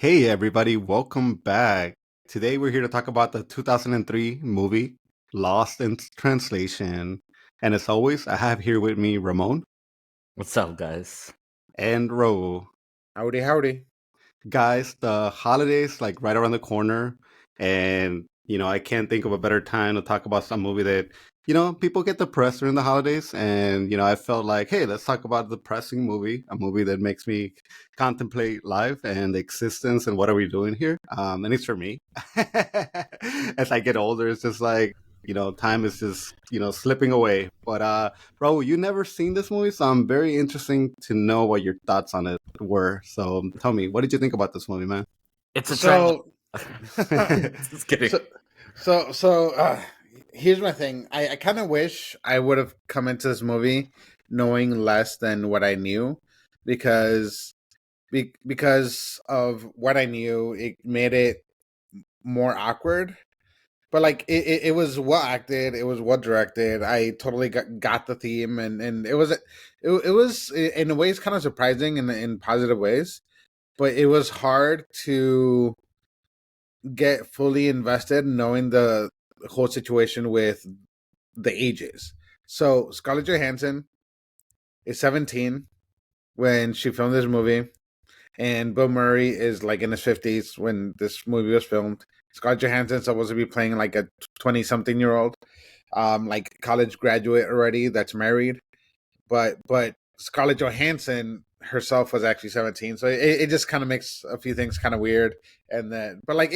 Hey everybody, welcome back. Today we're here to talk about the 2003 movie Lost in Translation. And as always, I have here with me Ramon What's up, guys? and Ro. Howdy, howdy. Guys, the holidays like right around the corner, and I can't think of a better time to talk about some movie that people get depressed during the holidays, and I felt like, hey, let's talk about a depressing movie, a movie that makes me contemplate life and existence and what are we doing here. And it's for me. As I get older, it's just like time is just slipping away. But bro, you never seen this movie, so I'm very interesting to know what your thoughts on it were. So tell me, what did you think about this movie, man? It's a tragedy. So, Just kidding. so, so, here's my thing. I kind of wish I would have come into this movie knowing less than what I knew, because because of what I knew, it made it more awkward. But like it was well acted, it was well directed. I totally got the theme, and it was in a ways kind of surprising in positive ways. But it was hard to get fully invested knowing the whole situation with the ages. So Scarlett Johansson is 17 when she filmed this movie, and Bill Murray is like in his 50s when this movie was filmed. Scarlett Johansson's supposed to be playing like a 20-something-year-old, like college graduate already that's married. But Scarlett Johansson herself was actually 17, so it just kind of makes a few things kind of weird. And then, but like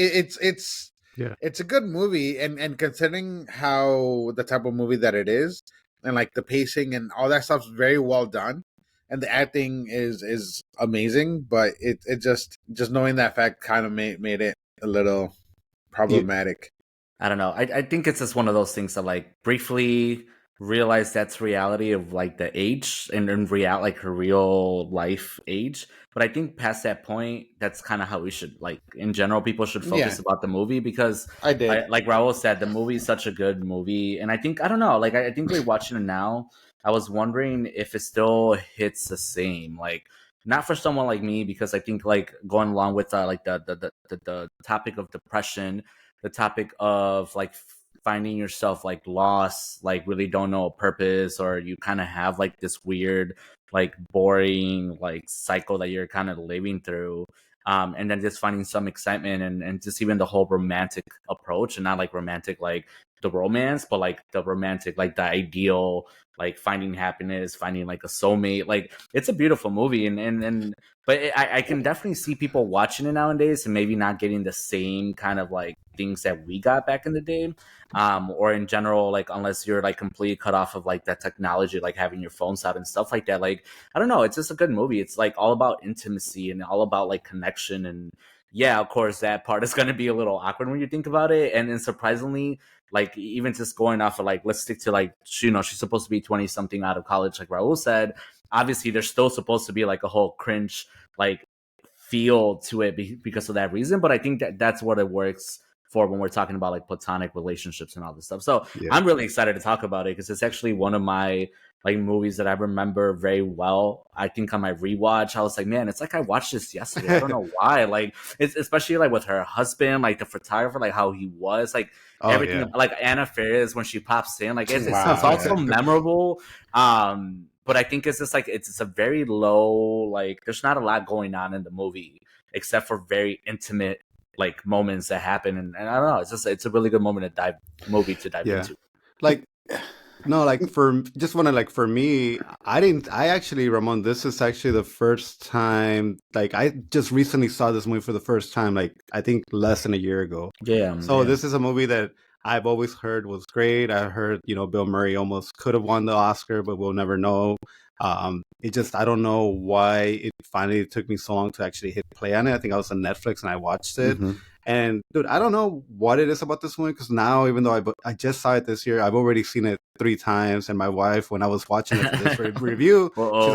Yeah. it's a good movie, and considering how the type of movie that it is, and like the pacing and all that stuff's very well done, and the acting is amazing. But it just knowing that fact kind of made it a little You, problematic. I don't know. I think it's just one of those things that like briefly realize that's reality of like the age and in real like her real life age. But I think past that point, that's kind of how we should like in general people should Yeah, focus about the movie because I did. like Raul said, the movie is such a good movie. And I think I don't know, like I think rewatching it now, I was wondering if it still hits the same. Like not for someone like me because I think like going along with like the topic of depression, the topic of like finding yourself like lost, like really don't know a purpose, or you kind of have like this weird, like boring, like cycle that you're kind of living through. And then just finding some excitement and just even the whole romantic approach and not like romantic like the romance, but like the romantic, like the ideal, like finding happiness, finding like a soulmate. Like it's a beautiful movie and but I can definitely see people watching it nowadays and maybe not getting the same kind of like things that we got back in the day, or in general, like unless you're like completely cut off of like that technology, like having your phones out and stuff like that. Like I don't know, it's just a good movie. It's like all about intimacy and all about like connection. And yeah, of course that part is going to be a little awkward when you think about it. And then surprisingly, like even just going off of like let's stick to like she's supposed to be 20 something out of college like Raul said. Obviously there's still supposed to be like a whole cringe like feel to it because of that reason, but I think that that's what it works for when we're talking about like platonic relationships and all this stuff. So yeah. I'm really excited to talk about it because it's actually one of my like movies that I remember very well. I think on my rewatch I was like, man, it's like I watched this yesterday. I don't know why. Like it's especially like with her husband, like the photographer, like how he was, like Oh everything, yeah. like Anna Faris when she pops in, like it's Wow, also yeah. memorable. But I think it's just like it's a very low, like there's not a lot going on in the movie except for very intimate like moments that happen, and I don't know, it's a really good movie to dive Yeah. into. Like no, like for just want to like for me, I actually Ramon, this is actually the first time like I just recently saw this movie for the first time, like I think less than a year ago. Yeah, So yeah. this is a movie that I've always heard was great. I heard, Bill Murray almost could have won the Oscar, but we'll never know. It just I don't know why it finally took me so long to actually hit play on it. I think I was on Netflix and I watched it. Hmm. And dude, I don't know what it is about this movie because now, even though I just saw it this year, I've already seen it 3 times. And my wife, when I was watching it for this review, she's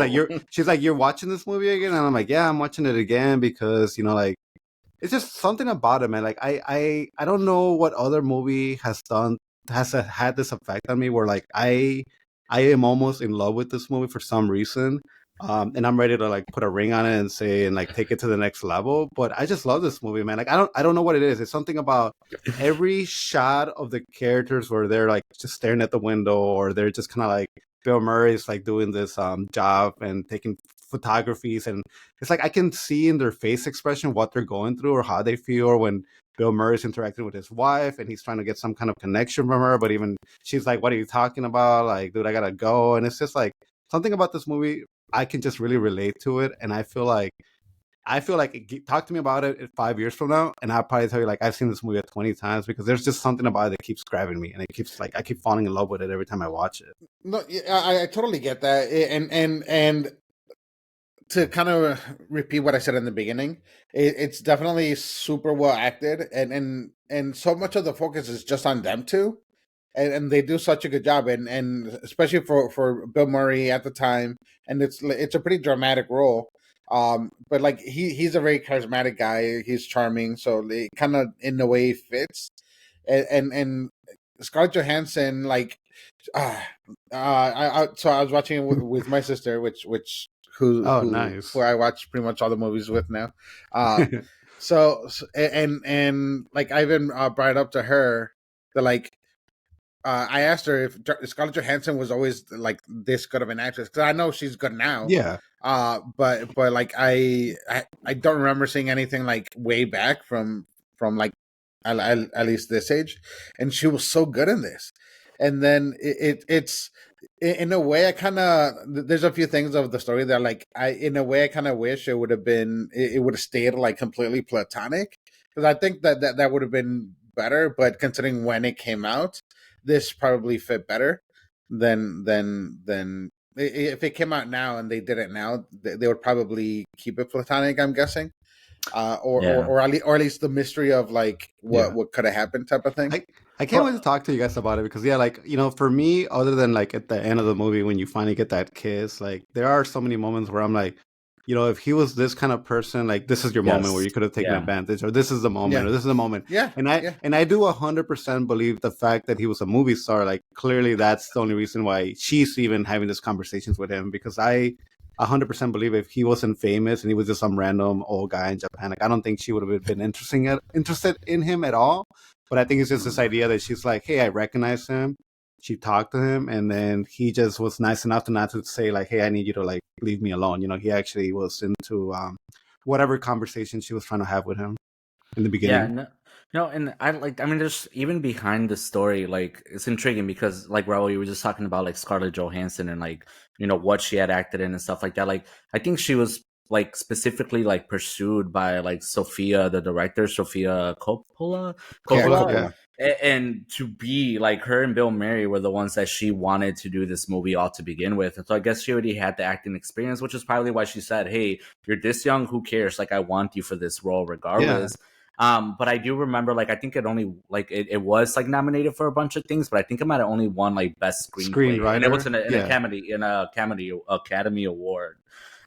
like, Oh, you're watching this movie again?" And I'm like, "Yeah, I'm watching it again because like it's just something about it, man. Like I don't know what other movie has had this effect on me where like I am almost in love with this movie for some reason. and I'm ready to like put a ring on it and say and like take it to the next level. But I just love this movie, man. Like I don't know what it is. It's something about every shot of the characters where they're like just staring at the window, or they're just kind of like Bill Murray's like doing this job and taking photographies, and it's like I can see in their face expression what they're going through or how they feel, or when Bill Murray's interacting with his wife and he's trying to get some kind of connection from her, but even she's like, "What are you talking about? Like, dude, I gotta go." And it's just like something about this movie I can just really relate to it, and talk to me about it 5 years from now, and I'll probably tell you like I've seen this movie 20 times because there's just something about it that keeps grabbing me, and it keeps like I keep falling in love with it every time I watch it. No, yeah, I totally get that, and to kind of repeat what I said in the beginning, it's definitely super well acted, and so much of the focus is just on them two, and they do such a good job, and especially for Bill Murray at the time, and it's a pretty dramatic role. But like he's a very charismatic guy. He's charming, so it kind of in a way fits, and Scarlett Johansson like, so I was watching it with my sister, which Oh, nice. who I watch pretty much all the movies with now. And like I even brought it up to her that like I asked her if Scarlett Johansson was always like this good of an actress, because I know she's good now. Yeah. But like I don't remember seeing anything like way back from like at least this age, and she was so good in this. And then it's in a way I kind of, there's a few things of the story that like in a way I kind of wish it would have been, it would have stayed like completely platonic, because I think that would have been better. But considering when it came out, this probably fit better than if it came out now and they did it now, they would probably keep it platonic, I'm guessing. Or at least the mystery of like what could have happened type of thing. I can't wait to talk to you guys about it, because like, for me, other than like at the end of the movie when you finally get that kiss, like there are so many moments where I'm like, if he was this kind of person, like this is your moment where you could have taken advantage, or this is the moment, or this is the moment. And I do 100% believe the fact that he was a movie star. Like clearly that's the only reason why she's even having these conversations with him, because I 100% believe if he wasn't famous and he was just some random old guy in Japan, like I don't think she would have been interested in him at all. But I think it's just this idea that she's like, hey, I recognize him. She talked to him, and then he just was nice enough to not to say like, hey, I need you to like leave me alone. He actually was into whatever conversation she was trying to have with him in the beginning. Yeah, no, and I mean, there's even behind the story, like it's intriguing because like Raul, you were just talking about like Scarlett Johansson and like what she had acted in and stuff like that. Like I think she was like specifically like pursued by like Sofia, the director, Sofia Coppola. Yeah. And to be like, her and Bill Murray were the ones that she wanted to do this movie all to begin with. And so I guess she already had the acting experience, which is probably why she said, hey, you're this young, who cares? Like, I want you for this role regardless. Yeah. But I do remember, like, I think it only, like, it was, like, nominated for a bunch of things, but I think it might have only won, like, Best Screenplay. And it was an Academy Award.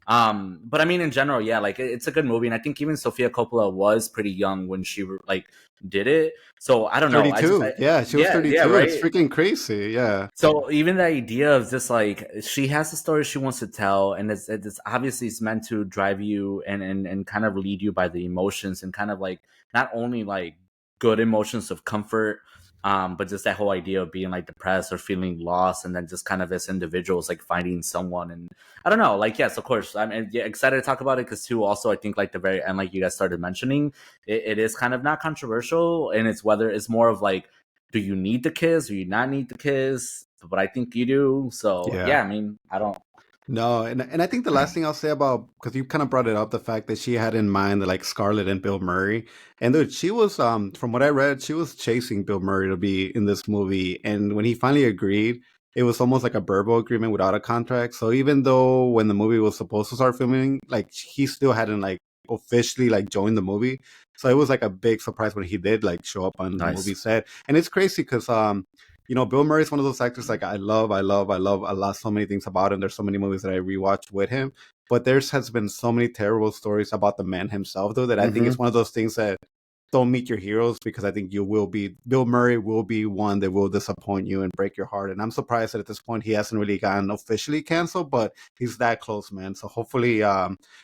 But I mean, in general, yeah, like, it's a good movie. And I think even Sofia Coppola was pretty young when she, like, did it. So I don't know. 32. She was 32. Yeah, right? It's freaking crazy. Yeah. So even the idea of just like, she has a story she wants to tell, and it's obviously it's meant to drive you and kind of lead you by the emotions, and kind of like not only like good emotions of comfort, but just that whole idea of being like depressed or feeling lost, and then just kind of as individuals like finding someone. And I don't know, like, yes, of course, I'm excited to talk about it, because too, also I think like the very end, like you guys started mentioning, it is kind of not controversial, and it's whether it's more of like, do you need the kiss, do you not need the kiss? But I think you do. So yeah, I mean, I don't. No, and I think the last thing I'll say about, because you kind of brought it up, the fact that she had in mind like Scarlett and Bill Murray, and dude, she was from what I read, she was chasing Bill Murray to be in this movie, and when he finally agreed, it was almost like a verbal agreement without a contract. So even though when the movie was supposed to start filming, like he still hadn't like officially like joined the movie, so it was like a big surprise when he did like show up on the movie set. And it's crazy because Bill Murray is one of those actors like I love so many things about him. There's so many movies that I rewatched with him, but there's has been so many terrible stories about the man himself, though, that I think it's one of those things that don't meet your heroes, because I think Bill Murray will be one that will disappoint you and break your heart. And I'm surprised that at this point he hasn't really gotten officially canceled, but he's that close, man. So hopefully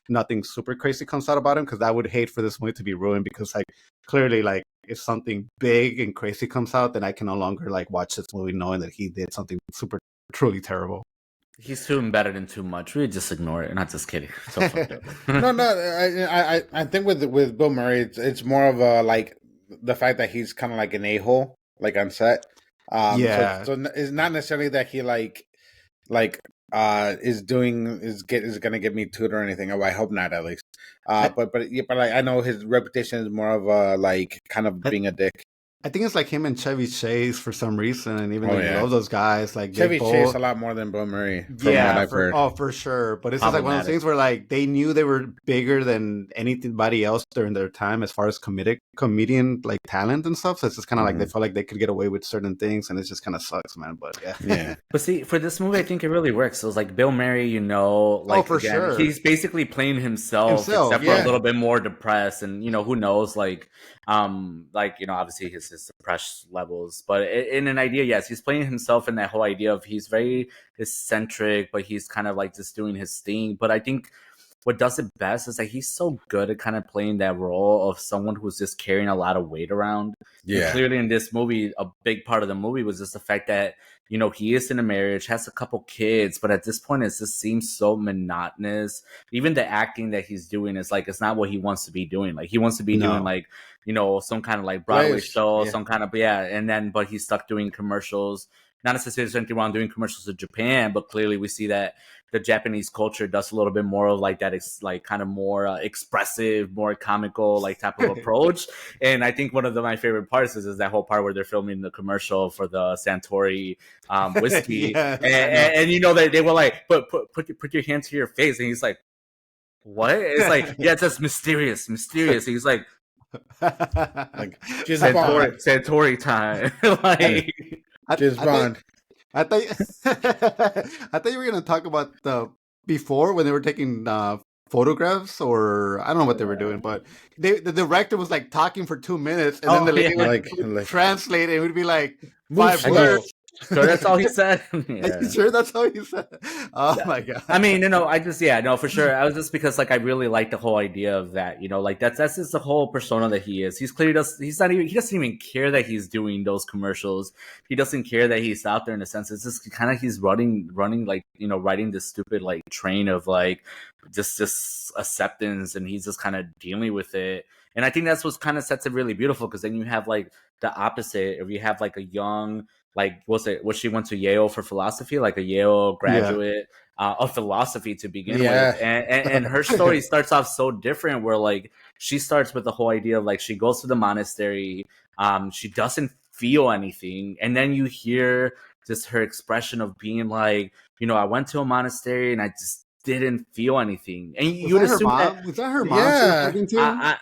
nothing super crazy comes out about him, because I would hate for this movie to be ruined, because like clearly, like if something big and crazy comes out, then I can no longer like watch this movie knowing that he did something super truly terrible. He's too embedded in too much. We just ignore it. Not just kidding. So fucked up. No. I think with Bill Murray, it's more of a like the fact that he's kind of like an a-hole, like on set. Yeah. So it's not necessarily that he like is gonna get me tooed or anything. Oh, I hope not, at least. But like, I know his reputation is more of a like kind of being a dick. I think it's like him and Chevy Chase for some reason, and even though you yeah. love those guys, like Chevy Chase a lot more than Bill Murray. From what I've heard. Oh, for sure. But it's just like one of those things where like they knew they were bigger than anybody else during their time as far as comedian like talent and stuff. So it's just kind of like they felt like they could get away with certain things, and it just kind of sucks, man. But yeah. But see, for this movie, I think it really works. So it's like Bill Murray, you know, like for sure, he's basically playing himself except for a little bit more depressed, and you know, who knows, like you know, obviously his depressed levels, but in an idea, yes, he's playing himself in that whole idea of he's very eccentric, but he's kind of like just doing his thing. But I think what does it best is that he's so good at kind of playing that role of someone who's just carrying a lot of weight around. Yeah. And clearly in this movie, a big part of the movie was just the fact that, you know, he is in a marriage, has a couple kids, but at this point it just seems so monotonous. Even the acting that he's doing is like, it's not what he wants to be doing. Like he wants to be doing like, you know, some kind of like Broadway show, some kind of, and then, but he's stuck doing commercials. Not necessarily there's anything wrong doing commercials in Japan, but clearly we see that the Japanese culture does a little bit more of like that, like kind of more expressive, more comical, like type of approach. And I think one of my favorite parts is that whole part where they're filming the commercial for the Suntory whiskey, and you know they were like, put your hand to your face, and he's like, what? It's like, yeah, it's just mysterious. And he's like Suntory time, like. I thought you were gonna talk about the before when they were taking photographs, or I don't know what they were doing, but the director was like talking for 2 minutes, and then the lady would translate it. It would be like 5 words. Sure, that's all he said. Yeah. Sure, that's all he said. Oh my god! I mean, you know, I just for sure. I was just because like I really like the whole idea of that. You know, like that's just the whole persona that he is. He doesn't even care that he's doing those commercials. He doesn't care that he's out there in a sense. It's just kind of he's running like, you know, riding this stupid like train of like just acceptance, and he's just kind of dealing with it. And I think that's what kind of sets it really beautiful, because then you have like the opposite. If you have like a young, like she went to Yale for philosophy, like a Yale graduate of philosophy to begin with, and her story starts off so different, where like she starts with the whole idea of like she goes to the monastery, she doesn't feel anything, and then you hear just her expression of being like, you know, I went to a monastery and I just didn't feel anything. And you would assume was that her mom? Yeah,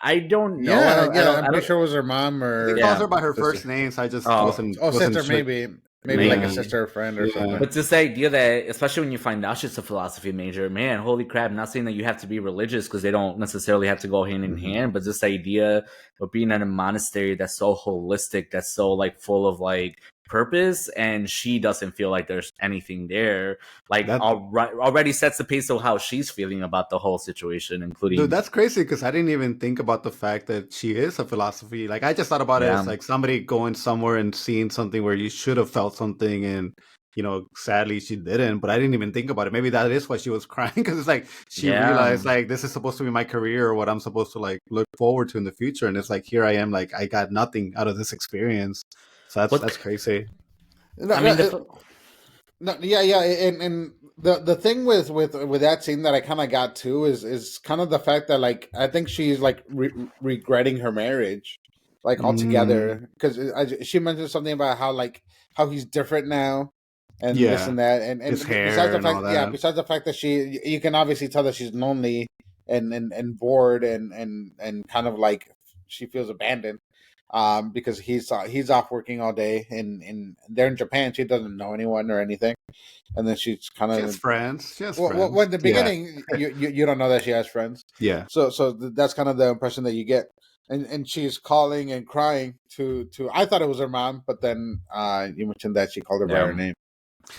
I don't know. I'm pretty sure it was her mom, or he calls her by her first name, so I just wasn't sister, sure. maybe like a sister or friend or something. But this idea that, especially when you find out she's a philosophy major, man, holy crap! I'm not saying that you have to be religious, because they don't necessarily have to go hand in hand, but this idea of being in a monastery that's so holistic, that's so like full of like purpose, and she doesn't feel like there's anything there, like already sets the pace of how she's feeling about the whole situation, including. Dude, that's crazy, because I didn't even think about the fact that she is a philosophy. Like I just thought about it as like somebody going somewhere and seeing something where you should have felt something, and you know, sadly she didn't. But I didn't even think about it. Maybe that is why she was crying, because it's like she realized like this is supposed to be my career, or what I'm supposed to like look forward to in the future, and it's like here I am, like I got nothing out of this experience. So that's crazy. And the thing with that scene that I kind of got to is kind of the fact that like I think she's like regretting her marriage, like altogether, because she mentioned something about how he's different now, and this and that, and his hair besides the fact, and all that. besides the fact that you can obviously tell that she's lonely and bored and kind of like she feels abandoned. Because he's off working all day, and they're in Japan. She doesn't know anyone or anything, and then she's kind of she has friends. She has friends. Well, in the beginning, you don't know that she has friends. Yeah. So that's kind of the impression that you get. and she's calling and crying to. I thought it was her mom, but then you mentioned that she called her by her name.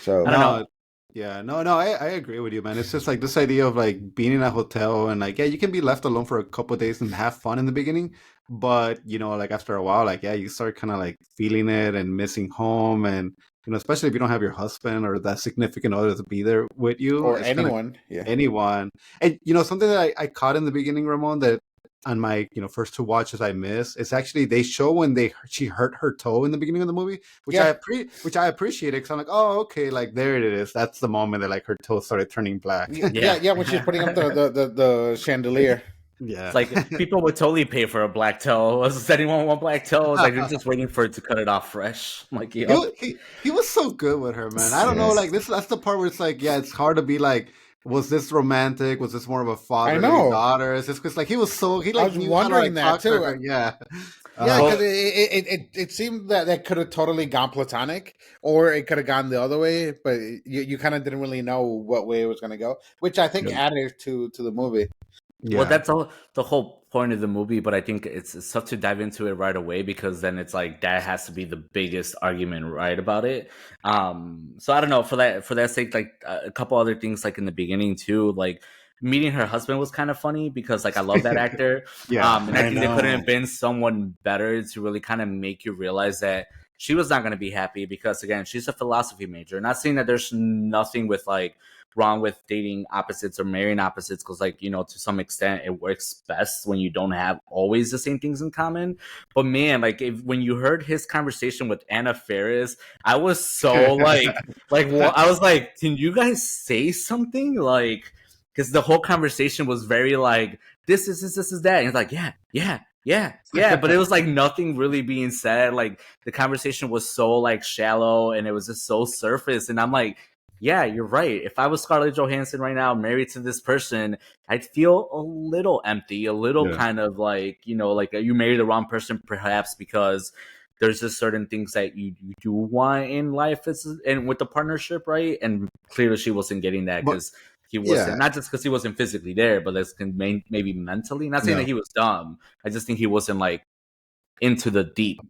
So I don't know. No, yeah, no, I agree with you, man. It's just like this idea of like being in a hotel and like, yeah, you can be left alone for a couple of days and have fun in the beginning, but you know, like after a while, like, yeah, you start kind of like feeling it and missing home, and you know, especially if you don't have your husband or that significant other to be there with you, or it's kind of anyone, yeah. anyone. And you know, something that I caught in the beginning, Ramon, that on my first two watches I missed, it's actually they show when she hurt her toe in the beginning of the movie, which Yeah. which I appreciated because I'm like, oh, okay, like there it is. That's the moment that like her toe started turning black. Yeah, when she's putting up the chandelier. Yeah, It's like people would totally pay for a black toe. Does anyone want black toe? It's like they're just waiting for it to cut it off fresh. I'm like, yo. he was so good with her, man. I don't know, like that's the part where it's like, yeah, it's hard to be like, was this romantic? Was this more of a father daughter? It's just because like he was so I was wondering that too. Yeah. Yeah, because it seemed that could have totally gone platonic, or it could have gone the other way, but you kind of didn't really know what way it was going to go, which I think added to the movie. Yeah. Well, that's the whole point of the movie, but I think it's tough to dive into it right away because then it's like that has to be the biggest argument right about it. So I don't know, for that sake, like a couple other things like in the beginning too, like meeting her husband was kind of funny because like I love that actor. And I think there couldn't have been someone better to really kind of make you realize that she was not going to be happy because again, she's a philosophy major. Not saying that there's nothing with like wrong with dating opposites or marrying opposites because like to some extent it works best when you don't have always the same things in common, but man, like when you heard his conversation with Anna Faris, I was so like well, I was like, can you guys say something, like, because the whole conversation was very like this is that, and it's like yeah, but it was like nothing really being said. Like the conversation was so like shallow and it was just so surface, and I'm like, yeah, you're right. If I was Scarlett Johansson right now, married to this person, I'd feel a little empty, a little kind of like, like you married the wrong person, perhaps because there's just certain things that you do want in life and with the partnership, right? And clearly she wasn't getting that because he wasn't, not just because he wasn't physically there, but that's maybe mentally. Not saying that he was dumb. I just think he wasn't like into the deep.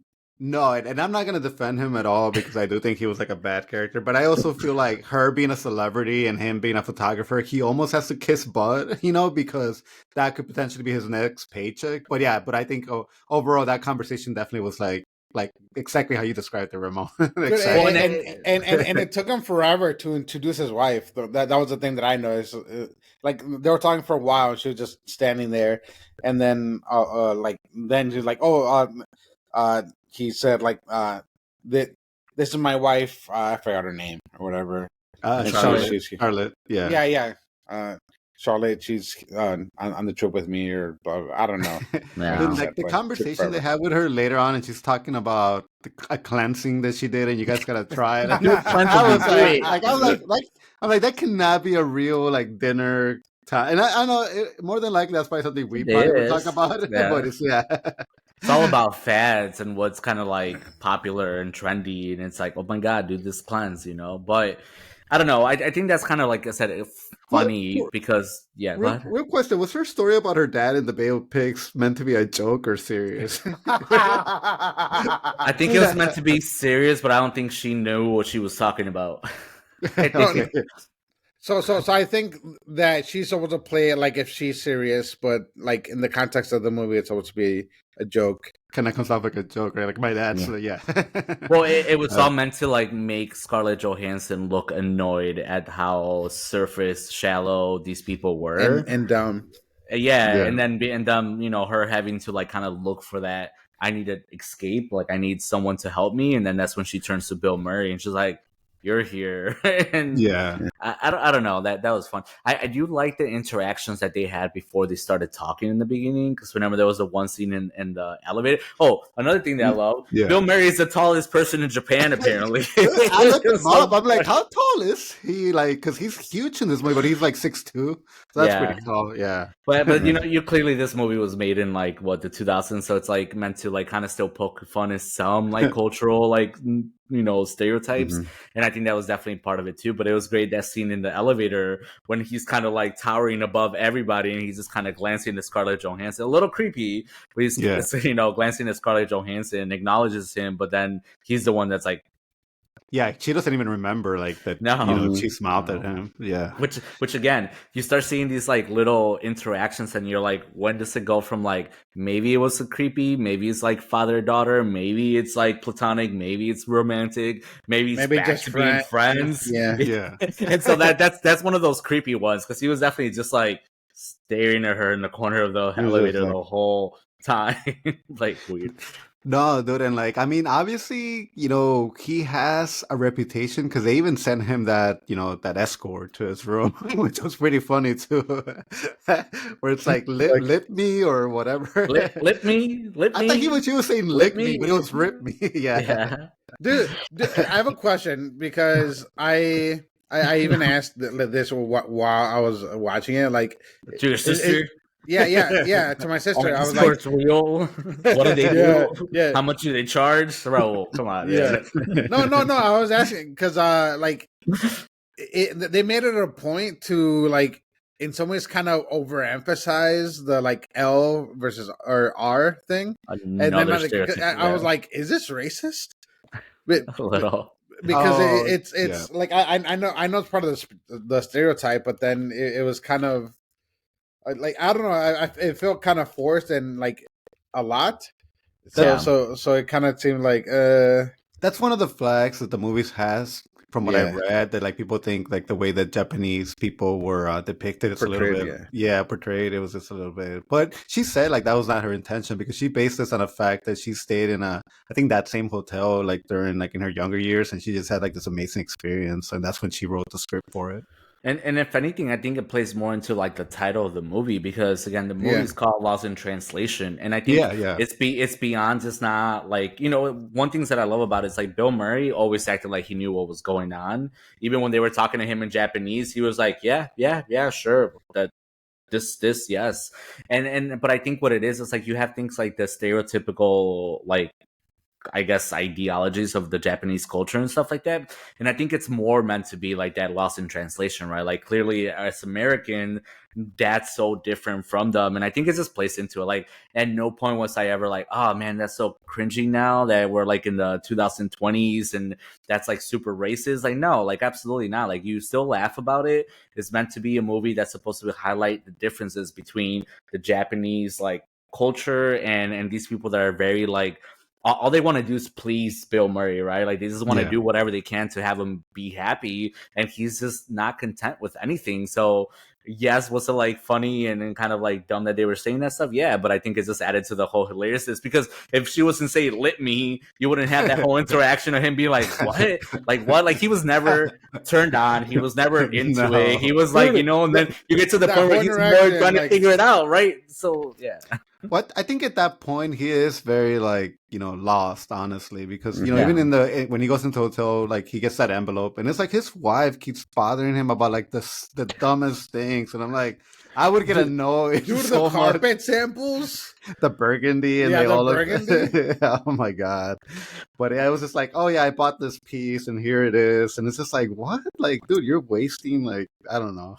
No, and I'm not going to defend him at all because I do think he was like a bad character. But I also feel like her being a celebrity and him being a photographer, he almost has to kiss butt, because that could potentially be his next paycheck. But yeah, but I think overall that conversation definitely was like exactly how you described it, Ramon. Exactly. And it took him forever to introduce his wife. That was the thing that I noticed. Like they were talking for a while, she was just standing there, and then then she's like, he said like that this is my wife. I forgot her name or whatever. Scarlett. Yeah. Charlotte, she's on the trip with me, or I don't know. Like the conversation they had with her later on, and she's talking about a cleansing that she did, and you guys gotta try it. I'm like, that cannot be a real like dinner time. And I know more than likely that's probably something we probably would talk about. But it's It's all about fads and what's kind of like popular and trendy, and it's like, oh my god, do this cleanse, But I don't know. I think that's kind of like I said, funny because Real question: was her story about her dad in the Bay of Pigs meant to be a joke or serious? I think it was meant to be serious, but I don't think she knew what she was talking about. So I think that she's supposed to play it like if she's serious, but like in the context of the movie, it's supposed to be a joke. Kind of comes off like a joke, right? Like my dad. Well, it was all meant to like make Scarlett Johansson look annoyed at how surface shallow these people were and dumb. And then her having to like kind of look for that. I need to escape. Like I need someone to help me, and then that's when she turns to Bill Murray, and she's like, you're here. And I don't know, that was fun. I do like the interactions that they had before they started talking in the beginning, because remember there was the one scene in the elevator. Oh, another thing that I love, Bill Murray is the tallest person in Japan apparently. I looked him up. I'm like, how tall is he? Like, because he's huge in this movie, but he's like 6'2", so that's pretty tall. But you clearly this movie was made in like the 2000s, so it's like meant to like kind of still poke fun at some like cultural like stereotypes. And I think that was definitely part of it too. But it was great, that scene in the elevator when he's kind of like towering above everybody and he's just kind of glancing at Scarlett Johansson, a little creepy, but he's glancing at Scarlett Johansson, acknowledges him, but then he's the one that's like, yeah, she doesn't even remember like that. No. She smiled at him. Yeah, which again, you start seeing these like little interactions, and you're like, when does it go from like maybe it was a creepy, maybe it's like father daughter, maybe it's like platonic, maybe it's romantic, maybe it's back just to being friends. Yeah. And so that's one of those creepy ones, because he was definitely just like staring at her in the corner of the elevator the whole time. Like, weird. No, dude, and like, I mean, obviously, he has a reputation because they even sent him that, that escort to his room, which was pretty funny too. Where it's like, lip me or whatever. Lip me. I thought he was saying lick me, but it was rip me. Yeah. Dude, I have a question, because I even asked this while I was watching it. Like, to your sister? Yeah. To my sister, I was like, real? What do they do? Yeah. How much do they charge? Bro, come on. Yeah. No. I was asking because, they made it a point to, like, in some ways, kind of overemphasize the like L versus or R thing. And then I was like, is this racist? But, a little. Because it's like I know it's part of the stereotype, but then it was kind of. Like, I don't know, it felt kind of forced and like a lot. So it kind of seemed like that's one of the flags that the movies has, from what I read, that like people think like the way that Japanese people were depicted, it's portrayed, a little bit portrayed. It was just a little bit, but she said like that was not her intention, because she based this on the fact that she stayed in I think that same hotel like during like in her younger years, and she just had like this amazing experience, and that's when she wrote the script for it. And if anything, I think it plays more into like the title of the movie, because again, the movie is called Lost in Translation, and I think it's beyond just not like, one things that I love about it is like Bill Murray always acted like he knew what was going on, even when they were talking to him in Japanese, he was like, yeah, sure, that this yes, and but I think what it is like you have things like the stereotypical like, I guess, ideologies of the Japanese culture and stuff like that. And I think it's more meant to be like that lost in translation, right? Like, clearly as American, that's so different from them. And I think it's just placed into it. Like, at no point was I ever like, oh man, that's so cringy now that we're like in the 2020s and that's like super racist. Like, no, like absolutely not. Like, you still laugh about it. It's meant to be a movie that's supposed to highlight the differences between the Japanese like culture and these people that are very like, all they want to do is please Bill Murray, right? Like, they just want to do whatever they can to have him be happy, and he's just not content with anything. So, yes, was it like funny and kind of like dumb that they were saying that stuff? Yeah, but I think it's just added to the whole hilariousness, because if she wasn't saying "lit me," you wouldn't have that whole interaction of him being like, "What? Like what?" Like, he was never turned on. He was never into it. He was like, and then you get to the point where he's more trying to figure it out, right? So, yeah. What I think at that point he is very like lost, honestly, because even in when he goes into the hotel, like he gets that envelope and it's like his wife keeps bothering him about like the dumbest things, and I'm like, I would get annoyed. Dude, so the carpet samples, the burgundy, and they all burgundy. Oh my god! But I was just like, oh yeah, I bought this piece, and here it is, and it's just like, what? Like, dude, you're wasting. Like, I don't know.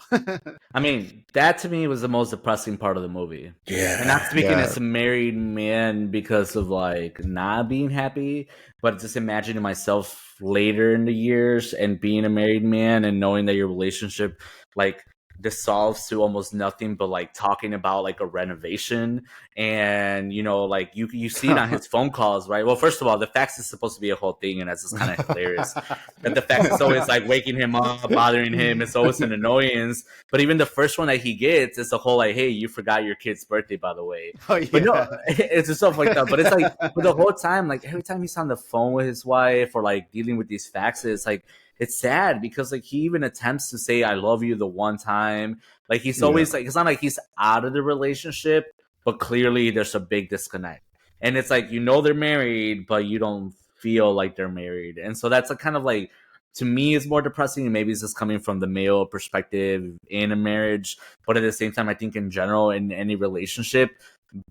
I mean, that to me was the most depressing part of the movie. Yeah, and not speaking as a married man because of like not being happy, but just imagining myself later in the years and being a married man and knowing that your relationship like dissolves to almost nothing but like talking about like a renovation, and like you see it on his phone calls, right? Well, first of all, the fax is supposed to be a whole thing, and that's just kind of hilarious. That the fax is always like waking him up, bothering him. It's always an annoyance. But even the first one that he gets, it's a whole like, hey, you forgot your kid's birthday, by the way. Oh, yeah. But no, it's just stuff like that. But it's like, for the whole time, like every time he's on the phone with his wife or like dealing with these faxes, like, it's sad because like he even attempts to say I love you the one time. Like, he's always like, it's not like he's out of the relationship, but clearly there's a big disconnect. And it's like, they're married, but you don't feel like they're married. And so that's a kind of like, to me, it's more depressing. And maybe it's just coming from the male perspective in a marriage. But at the same time, I think in general, in any relationship,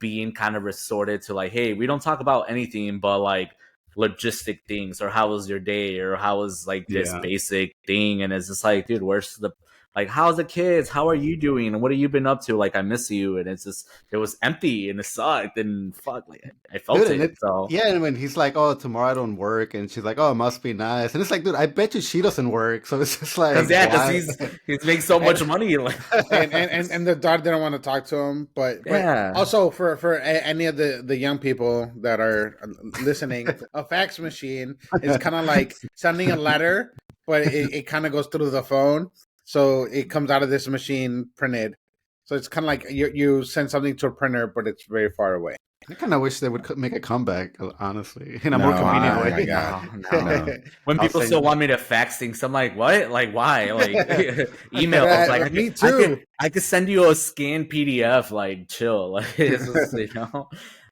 being kind of resorted to like, hey, we don't talk about anything but like logistic things, or how was your day, or how was like this Yeah. basic thing. And it's just like, dude, where's the, like, how's the kids, how are you doing, and what have you been up to, like, I miss you. And it's just, it was empty and it sucked, and fuck, like I Dude, felt and it. it's So yeah, and when he's like, "Oh, tomorrow I don't work," and she's like, "Oh, it must be nice," and it's like, dude, I bet you she doesn't work, so it's just like, because why? he's making so much money, like And the daughter didn't want to talk to him, but yeah. also for any of the young people that are listening, a fax machine is kind of like sending a letter, but it kind of goes through the phone, so it comes out of this machine printed. So it's kind of like you send something to a printer, but it's very far away. I kind of wish they would make a comeback, honestly, in a more No, convenient oh way. my God. No. When I'll people send still you. want me to fax things, I'm like, what? Like, why? Like, emails. Like, Me too. I could send you a scanned PDF. Like, chill. Like, it's just,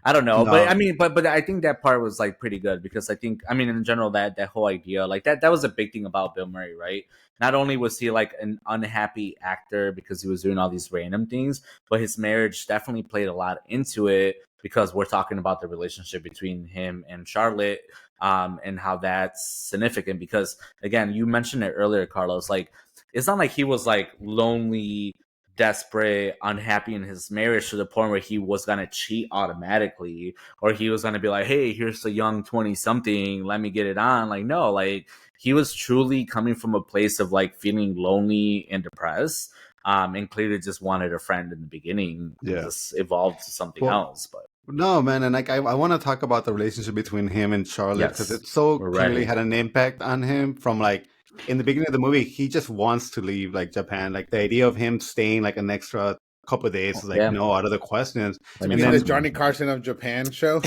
I don't know, but No, I mean, but I think that part was like pretty good, because I think, I mean, in general, that whole idea, like that was a big thing about Bill Murray, right? Not only was he like an unhappy actor because he was doing all these random things, but his marriage definitely played a lot into it, because we're talking about the relationship between him and Charlotte, and how that's significant. Because again, you mentioned it earlier, Carlos, like it's not like he was like lonely, desperate, unhappy in his marriage to the point where he was gonna cheat automatically, or he was gonna be like, hey, here's a young 20 something, let me get it on. Like, no, like he was truly coming from a place of like feeling lonely and depressed, and clearly just wanted a friend in the beginning, and yeah. just evolved to something Well, else. But no, man, and like I want to talk about the relationship between him and Charlotte because yes, it so we're clearly ready. had an impact on him from like in the beginning of the movie. He just wants to leave like Japan. Like the idea of him staying like an extra couple of days is like Yeah, no out of the questions. that To makes be And the sense then to me. Johnny Carson of Japan show.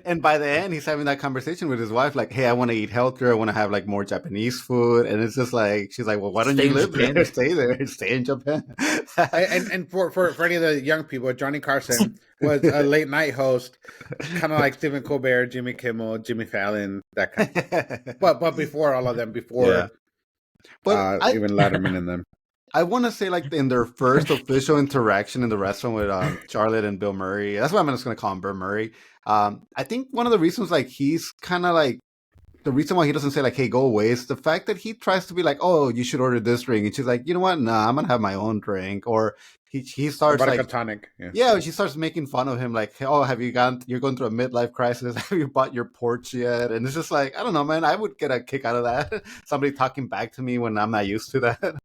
and by the end, he's having that conversation with his wife, like, "Hey, I want to eat healthier. I want to have like more Japanese food." And it's just like she's like, "Well, why don't Stay you in live there? Japan. Stay there. Stay in Japan." And for any of the young people, Johnny Carson was a late night host, kind of like Stephen Colbert, Jimmy Kimmel, Jimmy Fallon, that kind. But before all of them, Yeah, before but even Letterman and them. I want to say like in their first official interaction in the restaurant with Charlotte and Bill Murray. That's why I'm just gonna call him Bill Murray. I think one of the reasons like he's kind of like the reason why he doesn't say like, "Hey, go away," is the fact that he tries to be like, "Oh, you should order this drink," and she's like, "You know what? Nah, I'm gonna have my own drink." Or he Or starts vodka like, tonic. Yeah. yeah, she starts making fun of him like, "Oh, have you gone? You're going through a midlife crisis. Have you bought your porch yet?" And it's just like, I don't know, man. I would get a kick out of that. Somebody talking back to me when I'm not used to that.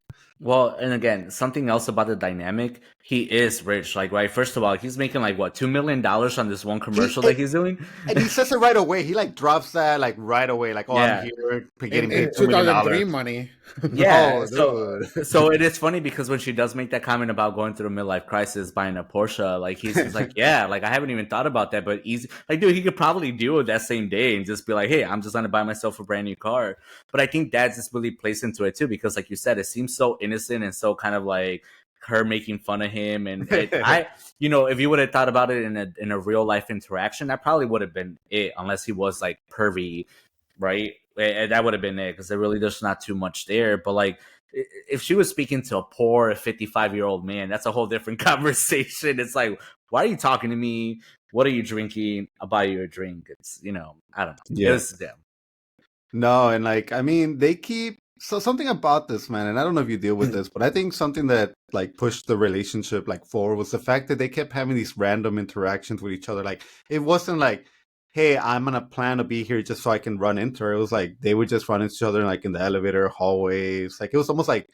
Well, and again, something else about the dynamic, he is rich. Like, right, first of all, he's making like what, $2 million on this one He commercial that he's doing. and he says it right away. He like drops that like right away. Like, "Oh, I'm Yeah, here getting In paid $2 million." 2003 money. yeah. Oh, So, dude. so it is funny because when she does make that comment about going through a midlife crisis, buying a Porsche, like he's like, yeah, like I haven't even thought about that, but easy. Like, dude, he could probably do it that same day and just be like, hey, I'm just gonna buy myself a brand new car. But I think that just really plays into it too, because like you said, it seems so innocent and so kind of like her making fun of him. And if you would have thought about it in a real life interaction, that probably would have been it, unless he was like pervy, right? That would have been it, because there really there's not too much there. But like, if she was speaking to a poor 55-year-old man, that's a whole different conversation. It's like, why are you talking to me? What are you drinking? I'll buy you a drink. It's, I don't know. It Yeah. was, yeah. No, and like I mean, they keep so something about this man, and I don't know if you deal with this, but I think something that like pushed the relationship like forward was the fact that they kept having these random interactions with each other. Like it wasn't like, "Hey, I'm gonna plan to be here just so I can run into her." It was like they would just run into each other like in the elevator, hallways. Like it was almost like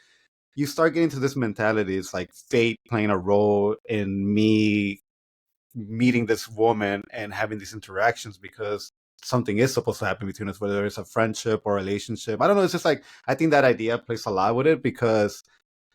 you start getting to this mentality. It's like fate playing a role in me meeting this woman and having these interactions because something is supposed to happen between us, whether it's a friendship or relationship. I don't know. It's just like, I think that idea plays a lot with it because,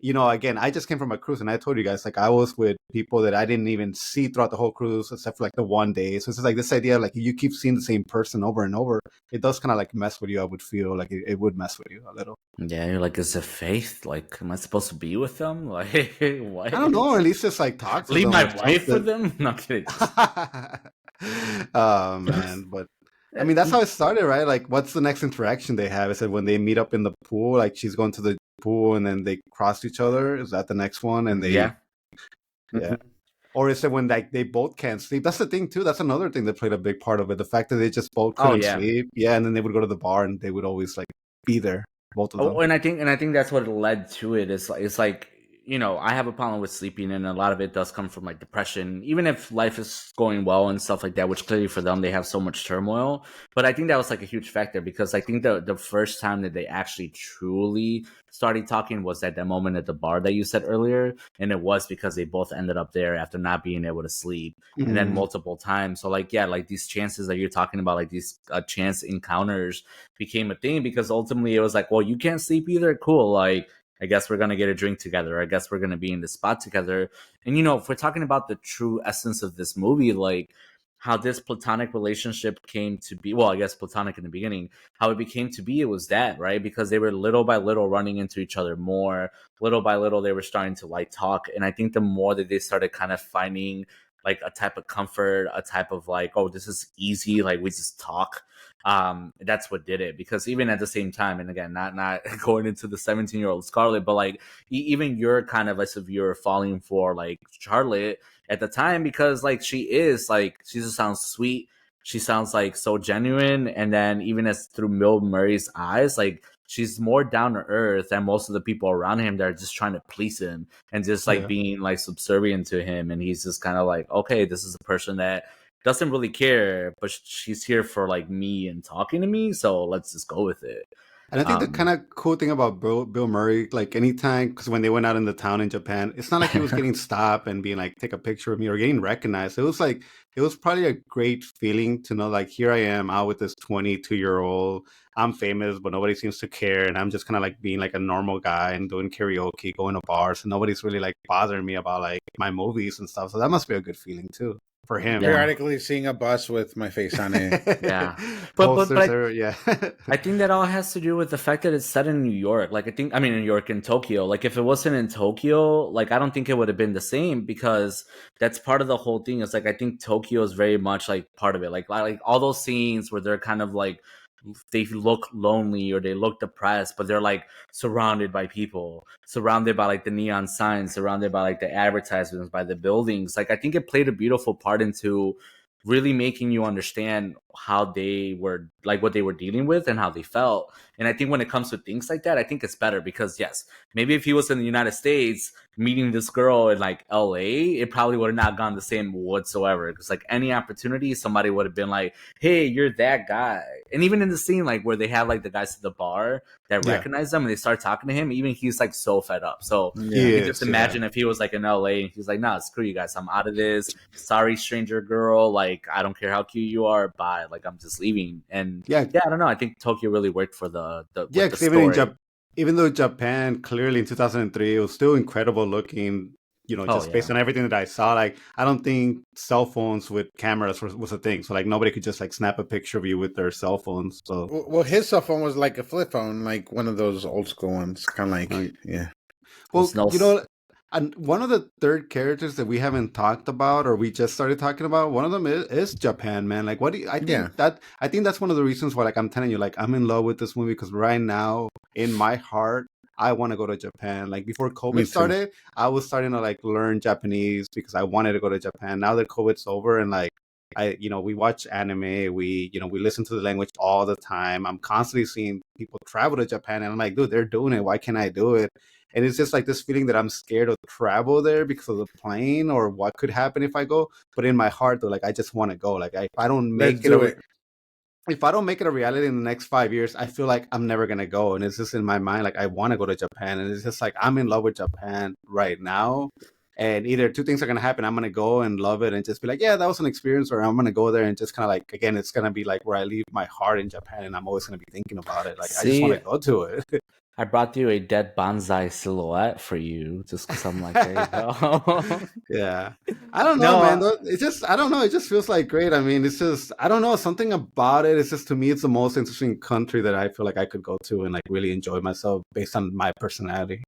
again, I just came from a cruise and I told you guys, like, I was with people that I didn't even see throughout the whole cruise except for like the one day. So it's just like this idea, like, you keep seeing the same person over and over. It does kind of like mess with you. I would feel like it would mess with you a little. Yeah, you're like, is it faith? Like, am I supposed to be with them? Like, what? I don't know. At least just like talk to Leave them my or wife with something. them? No, I'm kidding. Oh man, but I mean that's how it started, right? Like, what's the next interaction they have? Is it when they meet up in the pool? Like she's going to the pool and then they cross each other? Is that the next one? And they, Yeah. yeah, or is it when like they both can't sleep? That's the thing too. That's another thing that played a big part of it. The fact that they just both Oh couldn't yeah. sleep. Yeah, and then they would go to the bar and they would always like be there, both of them. Oh, and I think that's what led to it. Is like, it's like, I have a problem with sleeping, and a lot of it does come from like depression. Even if life is going well and stuff like that, which clearly for them they have so much turmoil. But I think that was like a huge factor, because I think the first time that they actually truly started talking was at that moment at the bar that you said earlier, and it was because they both ended up there after not being able to sleep, and then multiple times. So like, yeah, like these chances that you're talking about, like these chance encounters became a thing, because ultimately it was like, well, you can't sleep either, cool, like I guess we're gonna get a drink together, I guess we're gonna be in the spot together. And if we're talking about the true essence of this movie, like how this platonic relationship came to be, well, I guess platonic in the beginning, how it became to be, it was that, right? Because they were little by little running into each other more, little by little they were starting to like talk. And I think the more that they started kind of finding like a type of comfort, a type of like, oh, this is easy, like we just talk, that's what did it. Because even at the same time, and again, not going into the 17-year-old Scarlett, but like even you're kind of as if you're falling for like Charlotte at the time, because like she just sounds sweet, she sounds like so genuine, and then even as through Bill Murray's eyes, like she's more down to earth than most of the people around him that are just trying to please him and just like being like subservient to him. And he's just kind of like, okay, this is a person that doesn't really care, but she's here for like me and talking to me, so let's just go with it. And I think the kind of cool thing about Bill Murray, like anytime, because when they went out in the town in Japan, it's not like he was getting stopped and being like, take a picture of me or getting recognized. It was like, it was probably a great feeling to know, like, here I am out with this 22-year-old. I'm famous, but nobody seems to care. And I'm just kind of like being like a normal guy and doing karaoke, going to bars. And nobody's really like bothering me about like my movies and stuff. So that must be a good feeling too. For him, periodically seeing a bus with my face on it. Yeah, but yeah. I think that all has to do with the fact that it's set in New York. Like in New York and Tokyo. Like if it wasn't in Tokyo, like I don't think it would have been the same, because that's part of the whole thing. Is like I think Tokyo is very much like part of it. Like all those scenes where they're kind of like they look lonely or they look depressed, but they're like surrounded by people, surrounded by like the neon signs, surrounded by like the advertisements, by the buildings. Like I think it played a beautiful part into really making you understand how they were, like what they were dealing with and how they felt. And I think when it comes to things like that, I think it's better, because yes, maybe if he was in the United States meeting this girl in like LA, it probably would have not gone the same whatsoever. Because like any opportunity, somebody would have been like, hey, you're that guy. And even in the scene like where they have like the guys at the bar that recognize them and they start talking to him, even he's like so fed up. So you can just imagine if he was like in LA and he's like, nah, screw you guys, I'm out of this, sorry stranger girl, like I don't care how cute you are, bye, like I'm just leaving. And I don't know, I think Tokyo really worked for the because even though Japan clearly in 2003 it was still incredible looking, based on everything that I saw, like I don't think cell phones with cameras was a thing. So like nobody could just like snap a picture of you with their cell phones. So well, his cell phone was like a flip phone, like one of those old school ones, kind of like Well, and one of the third characters that we haven't talked about, or we just started talking about, one of them is Japan, man. Like, what do you, I think that's one of the reasons why, like, I'm telling you, like, I'm in love with this movie, because right now in my heart, I want to go to Japan. Like before COVID started, I was starting to like learn Japanese because I wanted to go to Japan. Now that COVID's over and like we watch anime, we listen to the language all the time. I'm constantly seeing people travel to Japan, and I'm like, dude, they're doing it. Why can't I do it? And it's just like this feeling that I'm scared to travel there because of the plane or what could happen if I go. But in my heart, though, like I just want to go. Like if I don't make if I don't make it a reality in the next 5 years, I feel like I'm never gonna go. And it's just in my mind, like I want to go to Japan, and it's just like I'm in love with Japan right now. And either two things are gonna happen: I'm gonna go and love it and just be like, yeah, that was an experience, or I'm gonna go there and just kind of like, again, it's gonna be like where I leave my heart in Japan, and I'm always gonna be thinking about it. Like I just want to go to it. I brought you a dead bonsai silhouette for you, just because I'm like, there you go. Yeah, I don't know, man. It just, I don't know. It just feels like great. I mean, it's just, I don't know, something about it. It's just, to me, it's the most interesting country that I feel like I could go to and like really enjoy myself based on my personality.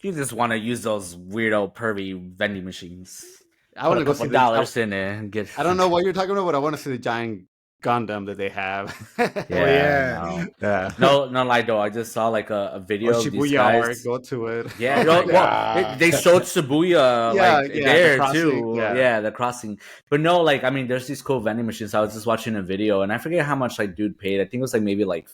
You just want to use those weirdo pervy vending machines. I want to go see $2 in it and get. I don't know what you're talking about, but I want to see the giant Gundam that they have. Yeah, yeah. no, Yeah. no lie though. I just saw like a Or video of these Shibuya guys. Arc, go to it. Yeah, Oh my well, god. they showed Shibuya Yeah, like yeah, the there crossing. too. Yeah. Yeah, the crossing. But no, like I mean, there's these cool vending machines. I was just watching a video, and I forget how much like dude paid. I think it was like maybe like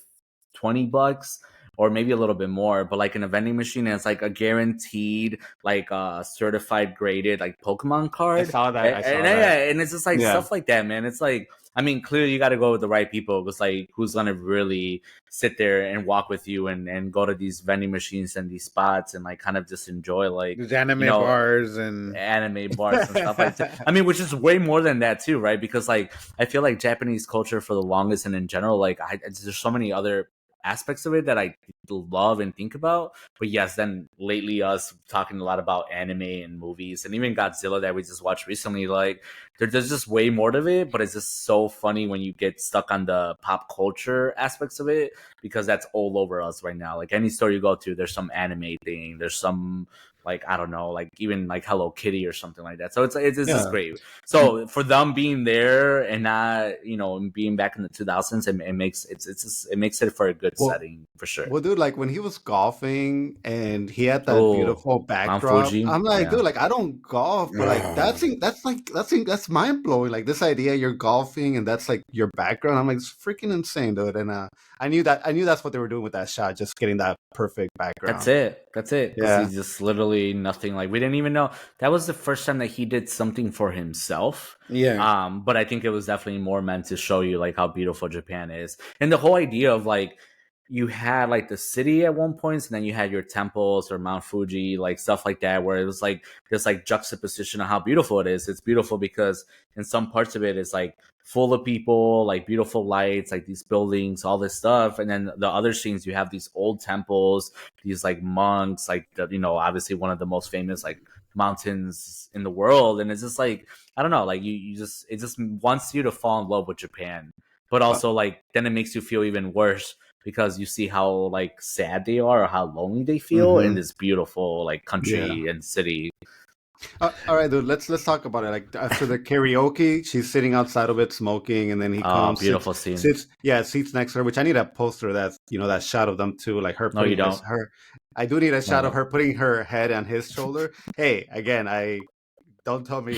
$20 or maybe a little bit more. But like in a vending machine, and it's like a guaranteed like certified graded like Pokemon I card. saw that. I saw And, that. yeah, and it's just like Yeah. stuff like that, man. It's like I mean, clearly you got to go with the right people. Because like who's gonna really sit there and walk with you and go to these vending machines and these spots and like kind of just enjoy like There's anime you know, bars and anime bars and stuff like that. I mean, which is way more than that too, right? Because like I feel like Japanese culture for the longest and in general, like there's so many other aspects of it that I love and think about. But yes, then lately us talking a lot about anime and movies and even Godzilla that we just watched recently, like there's just way more to it, but it's just so funny when you get stuck on the pop culture aspects of it because that's all over us right now. Like any store you go to, there's some anime thing, there's some like I don't know, like even like Hello Kitty or something like that. So it's just Yeah. great. So for them being there and not being back in the 2000s, it makes it makes it for a good Well, setting for sure. Well, dude, like when he was golfing and he had that Oh, beautiful Mount backdrop, Fuji, I'm like, yeah. dude, like I don't golf, but like that's mind blowing. Like this idea you're golfing and that's like your background. I'm like, it's freaking insane, dude. And I knew that's what they were doing with that shot, just getting that perfect That's background. it. That's it. Because Yeah. he's just literally nothing. Like we didn't even know that was the first time that he did something for himself. yeah. But I think it was definitely more meant to show you like how beautiful Japan is, and the whole idea of like you had like the city at one point, and then you had your temples or Mount Fuji, like stuff like that, where it was like this like juxtaposition of how beautiful it is. It's beautiful because in some parts of it is like full of people, like beautiful lights, like these buildings, all this stuff, and then the other scenes you have these old temples, these like monks, like obviously one of the most famous like mountains in the world, and it's just like I don't know, like you just it just wants you to fall in love with Japan, but Uh, also like then it makes you feel even worse because you see how like sad they are or how lonely they feel in Mhm. this beautiful like yeah. country and city. All right, dude. Let's talk about it. Like after the karaoke, she's sitting outside of it smoking, and then he comes, Beautiful scene. sits next to her. Which I need a poster that's that shot of them too, like her No, you putting don't. her. I do need a No, you shot of don't. her putting her head on his shoulder. Hey, again, don't tell me.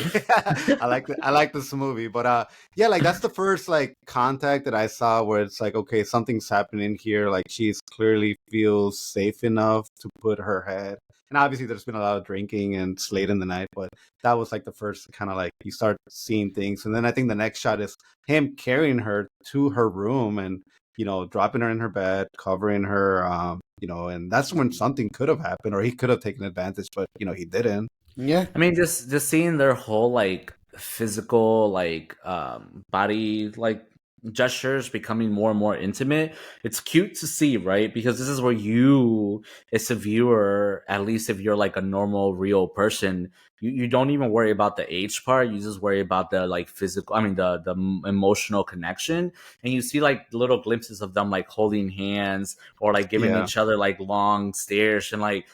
I like this movie, but yeah, like that's the first like contact that I saw where it's like, okay, something's happening here. Like she's clearly feels safe enough to put her head. And obviously, there's been a lot of drinking and it's late in the night, but that was like the first kind of like you start seeing things. And then I think the next shot is him carrying her to her room and dropping her in her bed, covering her, and that's when something could have happened or he could have taken advantage, but he didn't. Yeah. I mean, just seeing their whole like physical like body like gestures becoming more and more intimate. It's cute to see, right? Because this is where you, as a viewer, at least if you're like a normal, real person, you don't even worry about the age part. You just worry about the like physical. I mean, the emotional connection, and you see like little glimpses of them like holding hands or like giving Yeah. each other like long stares and like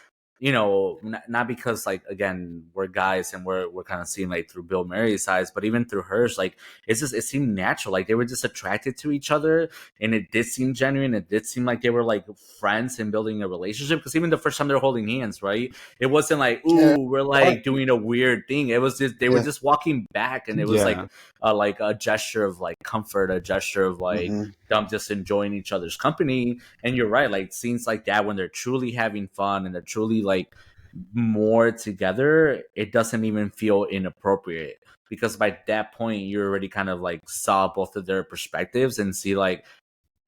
not because like again we're guys and we're kind of seeing like through Bill Murray's eyes, but even through hers, like it's just it seemed natural, like they were just attracted to each other, and it did seem genuine. It did seem like they were like friends and building a relationship because even the first time they were holding hands, right? It wasn't like ooh we're like doing a weird thing. It was just they were just walking back, and it was Yeah. like a gesture of like comfort, a gesture of like Mhm. them just enjoying each other's company. And you're right, like scenes like that when they're truly having fun and they're truly like more together, it doesn't even feel inappropriate because by that point you already kind of like saw both of their perspectives and see like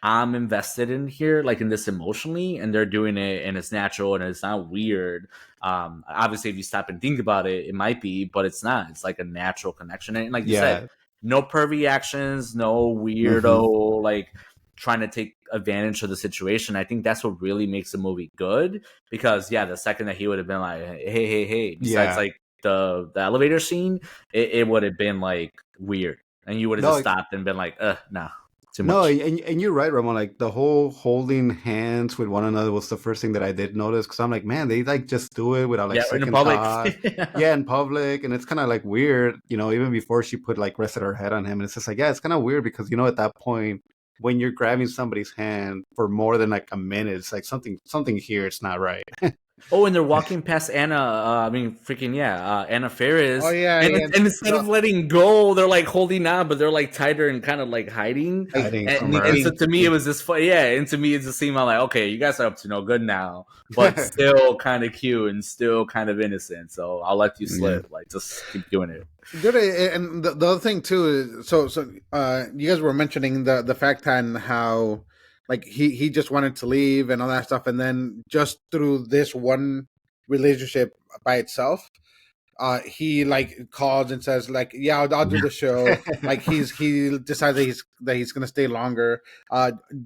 I'm invested in here, like in this emotionally, and they're doing it and it's natural and it's not weird. Obviously if you stop and think about it, it might be, but it's not. It's like a natural connection. And like you said, Yeah. no pervy actions, no Hmm. weirdo like trying to take advantage of the situation. I think that's what really makes the movie good. Because yeah, the second that he would have been like, hey, besides Yeah. like the elevator scene, it would have been like weird. And you would have just No, stopped and been like, nah. too No, much. and you're right, Ramon. Like the whole holding hands with one another was the first thing that I did notice because I'm like, man, they like just do it without like Yeah, in the second public. thought. Yeah, in public, and it's kind of like weird, even before she put like rested her head on him, and it's just like, yeah, it's kind of weird because at that point when you're grabbing somebody's hand for more than like a minute, it's like something here, it's not right. Oh, and they're walking past Anna. Anna Faris. Oh yeah, And, yeah. and instead of letting go, they're like holding on, but they're like tighter and kind of like hiding. Hiding And, from her. and so to me, it was this fun. Yeah, and to me, it's just seemed like, okay, you guys are up to no good now, but still kind of cute and still kind of innocent. So I'll let you slip. Like, just keep doing it. Dude, and the other thing too is so you guys were mentioning the fact and how like he just wanted to leave and all that stuff, and then just through this one relationship by itself, he like calls and says like, yeah, I'll do the show. Like he decides that he's gonna stay longer,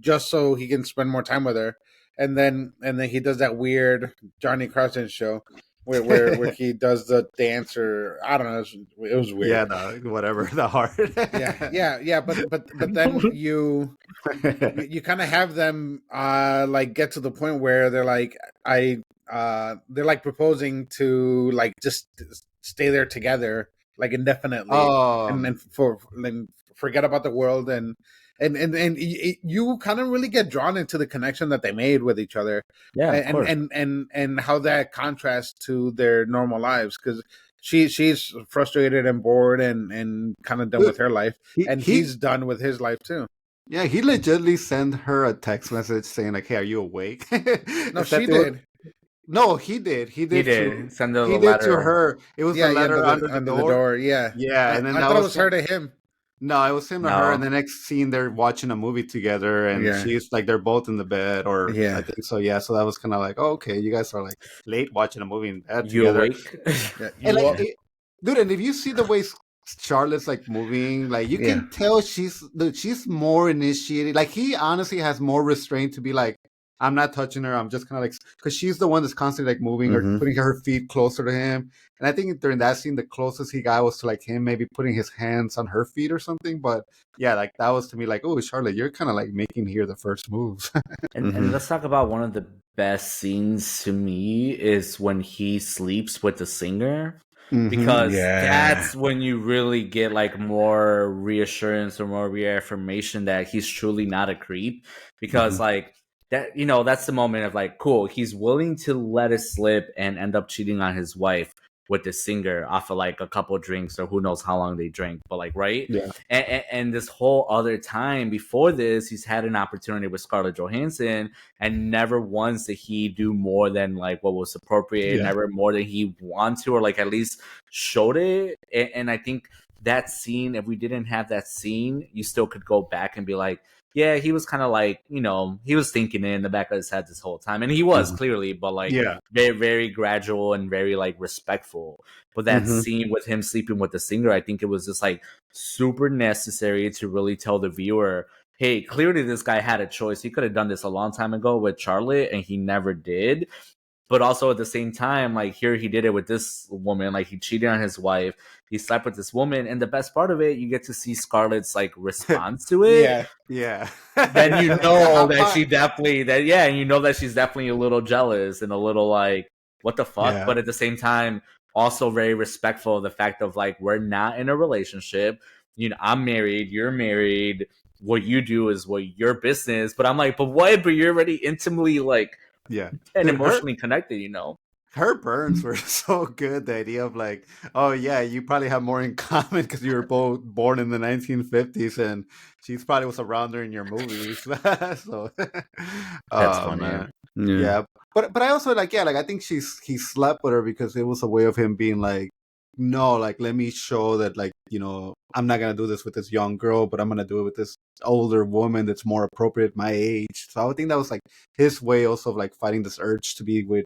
just so he can spend more time with her, and then he does that weird Johnny Carson show where he does the dance, or I don't know, it was weird. Yeah, whatever, the heart. yeah. But then you kind of have them like get to the point where they're like they're like proposing to like just stay there together like indefinitely, and forget about the world, and you kind of really get drawn into the connection that they made with each other, and how that contrasts to their normal lives, because she's frustrated and bored and kind of done with her life, and he's done with his life too. Yeah, he legitimately sent her a text message saying like, "Hey, are you awake?" No, she did. No, he did. He did. Send her he the did letter to her. It was the letter under the door. Yeah, yeah. And then I thought it was her to him. No, it was him to her. And the next scene, they're watching a movie together, and she's like, they're both in the bed, or I think so. Yeah, so that was kind of like, oh, okay, you guys are like late watching a movie in bed together. Awake? And like, dude, and if you see the way Charlotte's like moving, like you can tell she's more initiated. Like he honestly has more restraint to be like, I'm not touching her. I'm just kind of like, because she's the one that's constantly like moving or putting her feet closer to him. And I think during that scene, the closest he got was to like him maybe putting his hands on her feet or something. But yeah, like that was to me like, oh, Charlotte, you're kind of like making here the first moves. And let's talk about one of the best scenes to me is when he sleeps with the singer. Because that's when you really get like more reassurance or more reaffirmation that he's truly not a creep. Because like that, that's the moment of like, cool, he's willing to let it slip and end up cheating on his wife with the singer off of like a couple of drinks, or who knows how long they drank, but like, right? Yeah. And this whole other time before this, he's had an opportunity with Scarlett Johansson, and never once did he do more than like what was appropriate, never more than he wanted to, or like at least showed it. And I think that scene, if we didn't have that scene, you still could go back and be like, yeah, he was kind of like, he was thinking it in the back of his head this whole time. And he was clearly, but like very, very gradual and very like respectful. But that scene with him sleeping with the singer, I think it was just like super necessary to really tell the viewer, hey, clearly this guy had a choice. He could have done this a long time ago with Charlotte, and he never did. But also at the same time, like here he did it with this woman. Like he cheated on his wife. He slept with this woman. And the best part of it, you get to see Scarlett's like response to it. Yeah. Then you know that she definitely and you know that she's definitely a little jealous and a little like, what the fuck? Yeah. But at the same time, also very respectful of the fact of like, we're not in a relationship. I'm married, you're married. What you do is what your business. But I'm like, but what? But you're already intimately like, and emotionally connected, Her burns were so good. The idea of like, oh yeah, you probably have more in common because you were both born in the 1950s, and she's probably was around her in your movies. So that's funny. Man. Yeah, but I also like I think he slept with her because it was a way of him being like, no, like let me show that like I'm not gonna do this with this young girl, but I'm gonna do it with this older woman that's more appropriate my age. So I would think that was like his way also of like fighting this urge to be with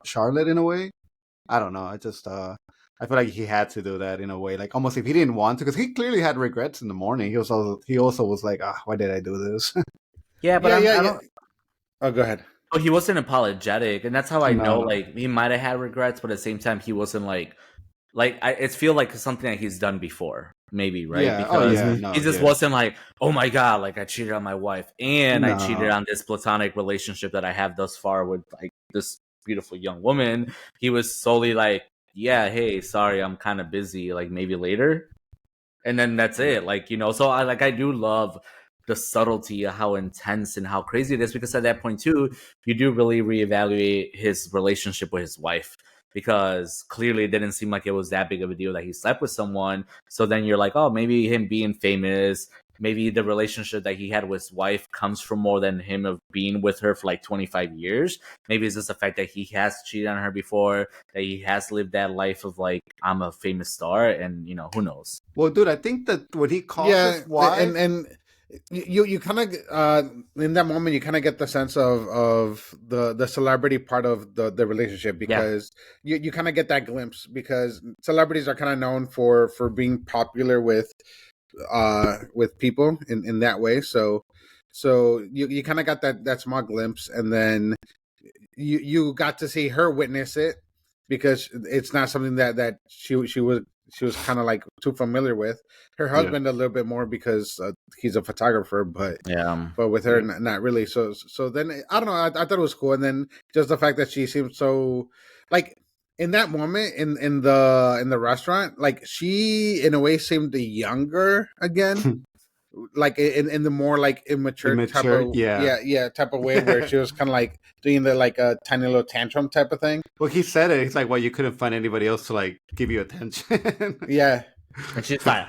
Charlotte in a way. I don't know. I just I feel like he had to do that in a way, like almost if he didn't want to, because he clearly had regrets in the morning. He also was like, why did I do this? Yeah, but I don't. Oh, go ahead. Oh, he wasn't apologetic, and that's how I know. Like he might have had regrets, but at the same time, he wasn't like. Like it feel like something that he's done before. maybe, right? Yeah. Oh Because yeah. No. he just Yeah. wasn't like, oh my god, like I cheated on my wife and I cheated No. on this platonic relationship that I have thus far with like this beautiful young woman. He was solely like, yeah, hey, sorry, I'm kind of busy, like maybe later, and then that's it. Like, you know, so I do love the subtlety of how intense and how crazy it is, because at that point too, you do really reevaluate his relationship with his wife, because clearly it didn't seem like it was that big of a deal that he slept with someone. So then you're like, oh, maybe him being famous, maybe the relationship that he had with his wife comes from more than him of being with her for like 25 years. Maybe it's just the fact that he has cheated on her before, that he has lived that life of like, I'm a famous star, and you know, who knows. Well, dude, I think that when he calls Yeah, his wife, and you kind of in that moment you kind of get the sense of the celebrity part of the relationship, because you kind of get that glimpse, because celebrities are kind of known for being popular with people in that way. So you kind of got that small glimpse, and then you got to see her witness it, because it's not something that she was kind of like too familiar with. Her yeah, husband a little bit more, because he's a photographer, but Yeah. with her yeah. not really. So then I don't know. I thought it was cool, and then just the fact that she seemed so like in that moment in the restaurant, like she in a way seemed younger again, like in the more like immature type Immature, of yeah. type of way, where she was kind of like doing the like a tiny little tantrum type of thing. Well, he said it. He's like, "Well, you couldn't find anybody else to like give you attention." Yeah, And she's like,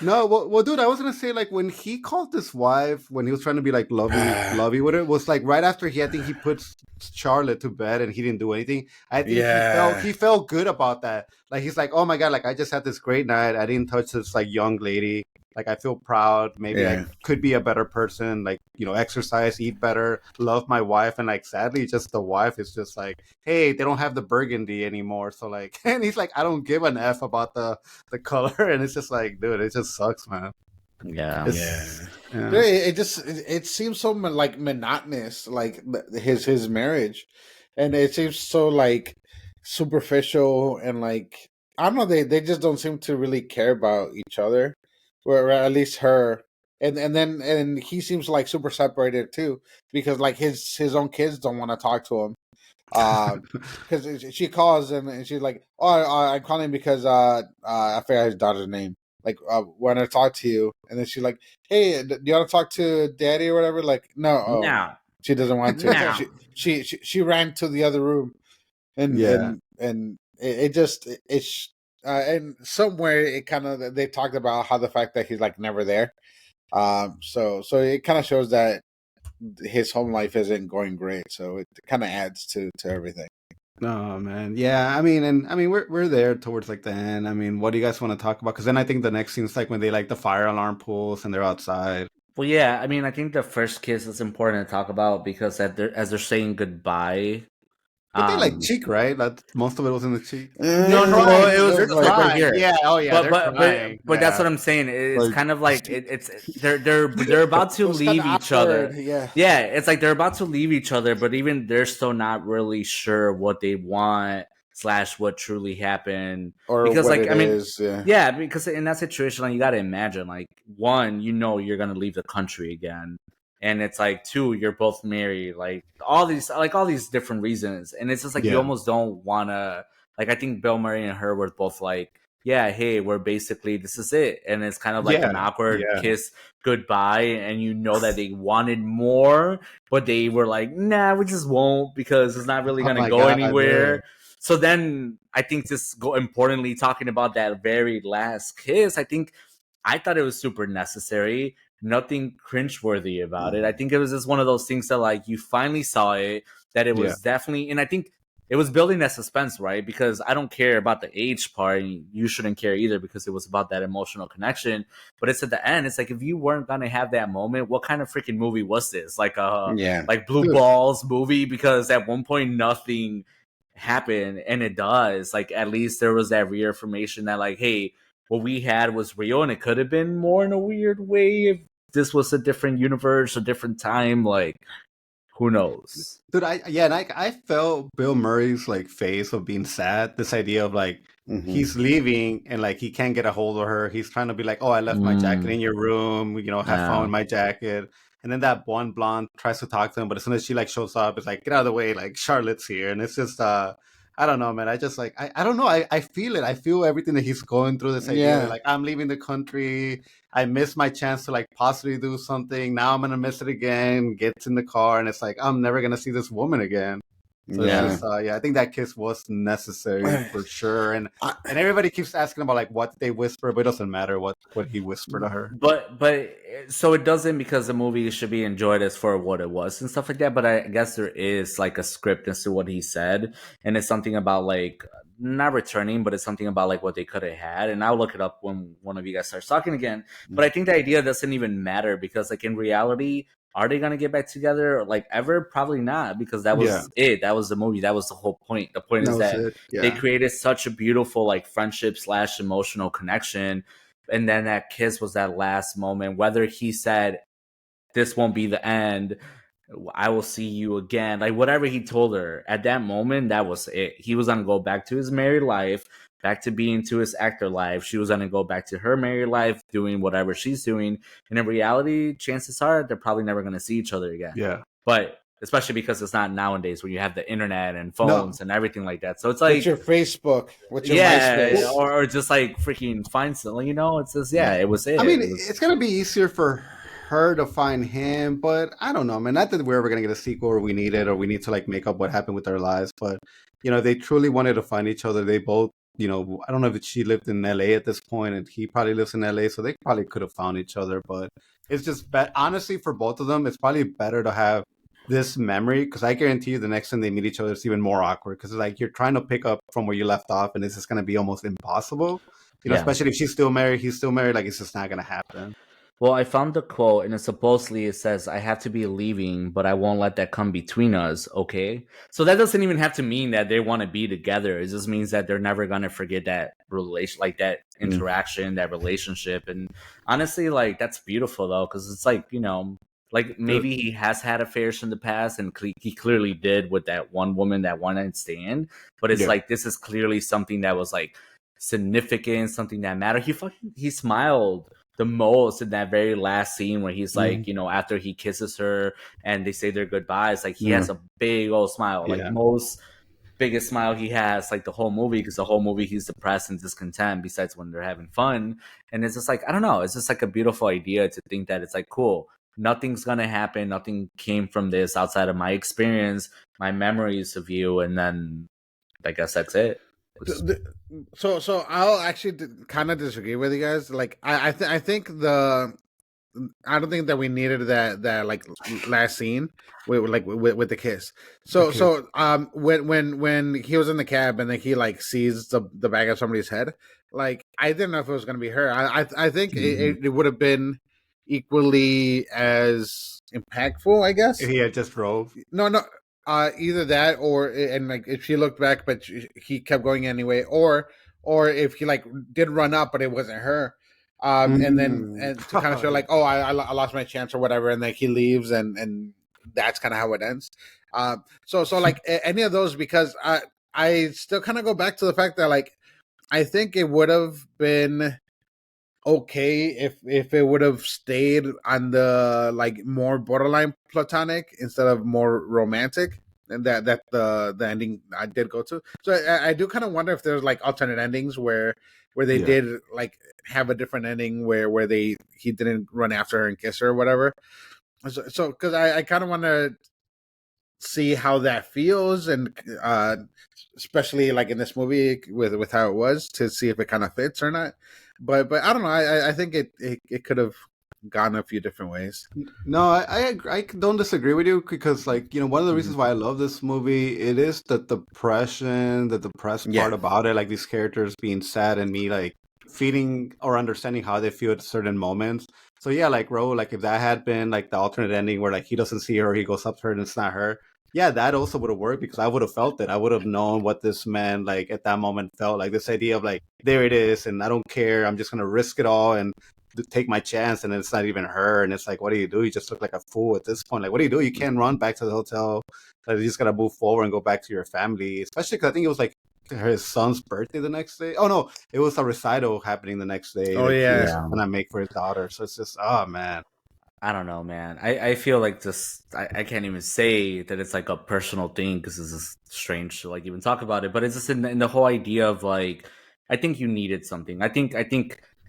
No, well, dude, I was gonna say, like, when he called his wife, when he was trying to be like lovey with her, was like right after I think he puts Charlotte to bed and he didn't do anything. I think yeah, he felt good about that. Like he's like, oh my god, like I just had this great night. I didn't touch this like young lady. Like I feel proud. Maybe I yeah. could be a better person. Like, exercise, eat better, love my wife, and like sadly, just the wife is just like, hey, they don't have the burgundy anymore. So like, and he's like, I don't give an f about the color, and it's just like, dude, it just sucks, man. yeah. Yeah, It's yeah, it seems so like monotonous, like his marriage, and it seems so like superficial, and like I don't know, they just don't seem to really care about each other, or at least her, and he seems like super separated too, because like his own kids don't want to talk to him, because she calls and she's like, oh, I'm calling because I forgot his daughter's name. Like, want to talk to you, and then she's like, "Hey, do you want to talk to Daddy or whatever?" Like, no, No. she doesn't want to. No. She ran to the other room, and yeah. it just it's and somewhere it kind of they talked about how the fact that he's like never there. So it kind of shows that his home life isn't going great. So it kind of adds to everything. Oh man, yeah. I mean, we're there towards like the end. I mean, what do you guys want to talk about? Because then I think the next scene is like when they like the fire alarm pulls and they're outside. Well, yeah, I mean, I think the first kiss is important to talk about, because as they're saying goodbye, But they like um, cheek, right? Like most of it was in the cheek. no, They're no, well, crying. it was They're like right crying. here. Yeah. Oh yeah. But They're but but crying. but that's Yeah. what I'm saying. It's Like, kind of like it's they're about It to was kind leave of each awkward. other. Yeah. Yeah, it's like they're about to leave each other, but even they're still not really sure what they want slash what truly happened. Or Because what like it I mean, is. Yeah. yeah, because in that situation, like you got to imagine, like one, you're gonna leave the country again, and it's like two, you're both married, like all these different reasons, and it's just like you yeah. almost don't wanna. Like I think Bill Murray and her were both like, yeah, hey, we're basically this is it, and it's kind of like Yeah. an awkward Yeah. kiss goodbye, and you know that they wanted more, but they were like, nah, we just won't because it's not really Oh gonna my go god, dude. anywhere. So then I think just go importantly talking about that very last kiss, I thought it was super necessary. Nothing cringeworthy about it. I think it was just one of those things that like you finally saw it, that it Yeah. was definitely, and I think it was building that suspense, right? Because I don't care about the age part. You shouldn't care either, because it was about that emotional connection. But it's at the end. It's like if you weren't gonna have that moment, what kind of freaking movie was this? Yeah. Like Blue Dude. Balls movie? Because at one point nothing happened, and it does. Like at least there was that reaffirmation that like, hey, what we had was real, and it could have been more in a weird way if this was a different universe, a different time. Like who knows? Dude, I felt Bill Murray's like face of being sad. This idea of like he's leaving and like he can't get a hold of her. He's trying to be like, oh, I left my jacket in your room. Have fun Yeah. with my jacket. And then that one blonde tries to talk to him, but as soon as she like shows up, it's like, get out of the way, like Charlotte's here. And it's just I don't know, man. I just like I don't know. I feel it. I feel everything that he's going through. This idea that like I'm leaving the country. I missed my chance to like possibly do something. Now I'm gonna miss it again. Gets in the car and it's like I'm never gonna see this woman again. So it's just, I think that kiss was necessary for sure. And everybody keeps asking about like what they whisper, but it doesn't matter what he whispered to her. But so it doesn't, because the movie should be enjoyed as for what it was and stuff like that. But I guess there is like a script as to what he said, and it's something about like not returning, but it's something about like what they could have had. And I'll look it up when one of you guys starts talking again. But I think the idea doesn't even matter, because like in reality, are they gonna get back together like ever? Probably not, because that was it. That was the movie. That was the whole point. The point is that they created such a beautiful like friendship / emotional connection, and then that kiss was that last moment. Whether he said, "This won't be the end. I will see you again," like whatever he told her at that moment, that was it. He was gonna go back to his married life, back to being to his actor life. She was gonna go back to her married life, doing whatever she's doing. And in reality, chances are they're probably never gonna see each other again. Yeah. But especially because it's not nowadays where you have the internet and phones and everything like that. So it's like, what's your Facebook? What's your MySpace? or just like freaking find something, It's just it was it. I mean, it's gonna be easier for her to find him, but I don't know, man. Not that we're ever gonna get a sequel or we need it or we need to like make up what happened with their lives, but they truly wanted to find each other. They both, I don't know if she lived in LA at this point and he probably lives in LA, so they probably could have found each other. But it's just honestly, for both of them, it's probably better to have this memory, because I guarantee you the next time they meet each other, it's even more awkward, because it's like you're trying to pick up from where you left off and it's just gonna be almost impossible. Especially if she's still married, he's still married, like it's just not gonna happen. Well, I found the quote, and it says, "I have to be leaving, but I won't let that come between us." Okay, so that doesn't even have to mean that they want to be together. It just means that they're never gonna forget that relation, like that interaction, that relationship. And honestly, like that's beautiful though, because it's like like maybe he has had affairs in the past, and he clearly did with that one woman, that one night stand. But it's like this is clearly something that was like significant, something that mattered. He smiled the most in that very last scene where he's like, after he kisses her and they say their goodbyes, like he has a big old smile, like most biggest smile he has like the whole movie, because the whole movie he's depressed and discontent besides when they're having fun. And it's just like, I don't know, it's just like a beautiful idea to think that it's like, cool, nothing's gonna happen, nothing came from this outside of my experience, my memories of you, and then I guess that's it. So I'll actually kind of disagree with you guys. Like I think I don't think that we needed that like last scene with the kiss. So when he was in the cab and then he like sees the back of somebody's head, like I didn't know if it was gonna be her. I think it would have been equally as impactful, I guess, if he had just drove. No. Either that, or and like if she looked back, but he kept going anyway, or if he like did run up, but it wasn't her, and to kind of show like, oh, I lost my chance or whatever, and then he leaves, and that's kind of how it ends. So like any of those, because I still kind of go back to the fact that like I think it would have been okay if it would have stayed on the like more borderline platonic instead of more romantic, and that the ending I did go to. So I do kind of wonder if there's like alternate endings where they did like have a different ending where he didn't run after her and kiss her or whatever. So because I kind of want to see how that feels, and especially like in this movie with how it was, to see if it kind of fits or not. But I don't know. I think it could have gone a few different ways. No, I don't disagree with you, because like one of the reasons why I love this movie, it is the depression, the depressed part about it, like these characters being sad and me like feeling or understanding how they feel at certain moments. So yeah, like like if that had been like the alternate ending where like he doesn't see her, he goes up to her and it's not her. Yeah, that also would have worked, because I would have felt it. I would have known what this man like at that moment felt, like this idea of like, there it is, and I don't care, I'm just gonna risk it all. And take my chance, and it's not even her, and it's like, what do? You just look like a fool at this point. Like, what do? You can't run back to the hotel. Like, you just gotta move forward and go back to your family. Especially because I think it was like his son's birthday the next day. Oh no, it was a recital happening the next day Oh that he was yeah. gonna make for his daughter. So it's just, oh man. I don't know, man. I feel like I can't even say that it's like a personal thing because this is strange to like even talk about it. But it's just in the whole idea of like, I think you needed something. I think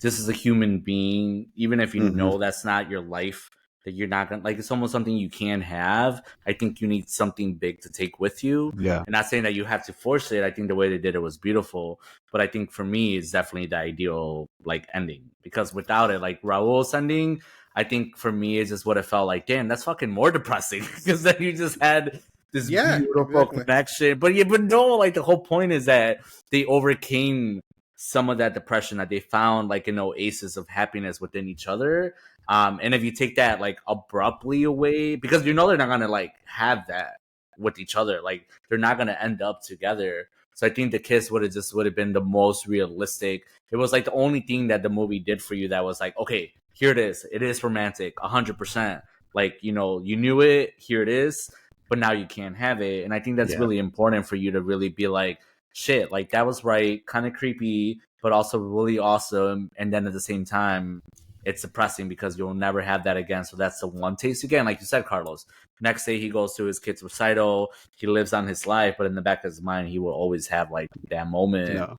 this is a human being, even if you know that's not your life, that you're not gonna like. It's almost something you can have. I think you need something big to take with you. Yeah. And not saying that you have to force it. I think the way they did it was beautiful. But I think for me, it's definitely the ideal like ending because without it, like Raul's ending. I think for me, it's just what it felt like. Damn, that's fucking more depressing because then you just had this beautiful connection. But no, like the whole point is that they overcame some of that depression, that they found like an oasis of happiness within each other. And if you take that like abruptly away, because you know they're not gonna like have that with each other, like they're not gonna end up together. So I think the kiss would have been the most realistic. It was like the only thing that the movie did for you that was like, okay, here it is. It is romantic, 100%. Like, you know, you knew it. Here it is. But now you can't have it. And I think that's really important for you to really be like, shit, like that was right. Kind of creepy, but also really awesome. And then at the same time, it's depressing because you'll never have that again. So that's the one taste again. Like you said, Carlos, next day he goes to his kid's recital. He lives on his life, but in the back of his mind, he will always have like that moment. No.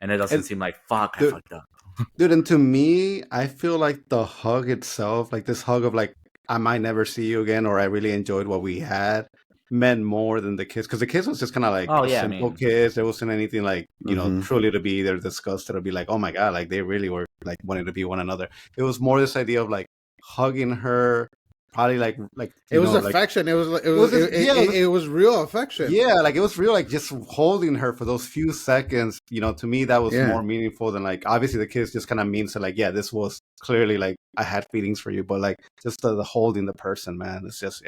And it doesn't seem like, fuck, I fucked up. Dude, and to me, I feel like the hug itself, like this hug of like, I might never see you again, or I really enjoyed what we had, meant more than the kiss. Because the kiss was just kind of like a simple kiss. There wasn't anything like, you know, truly to be either discussed or to be like, oh my God, like they really were like wanting to be one another. It was more this idea of like hugging her, probably like it was affection. Like, it was real affection. Yeah, like it was real, like just holding her for those few seconds. You know, to me that was more meaningful than like obviously the kiss just kind of means that like, yeah, this was clearly like I had feelings for you, but like just the holding the person, man, it's just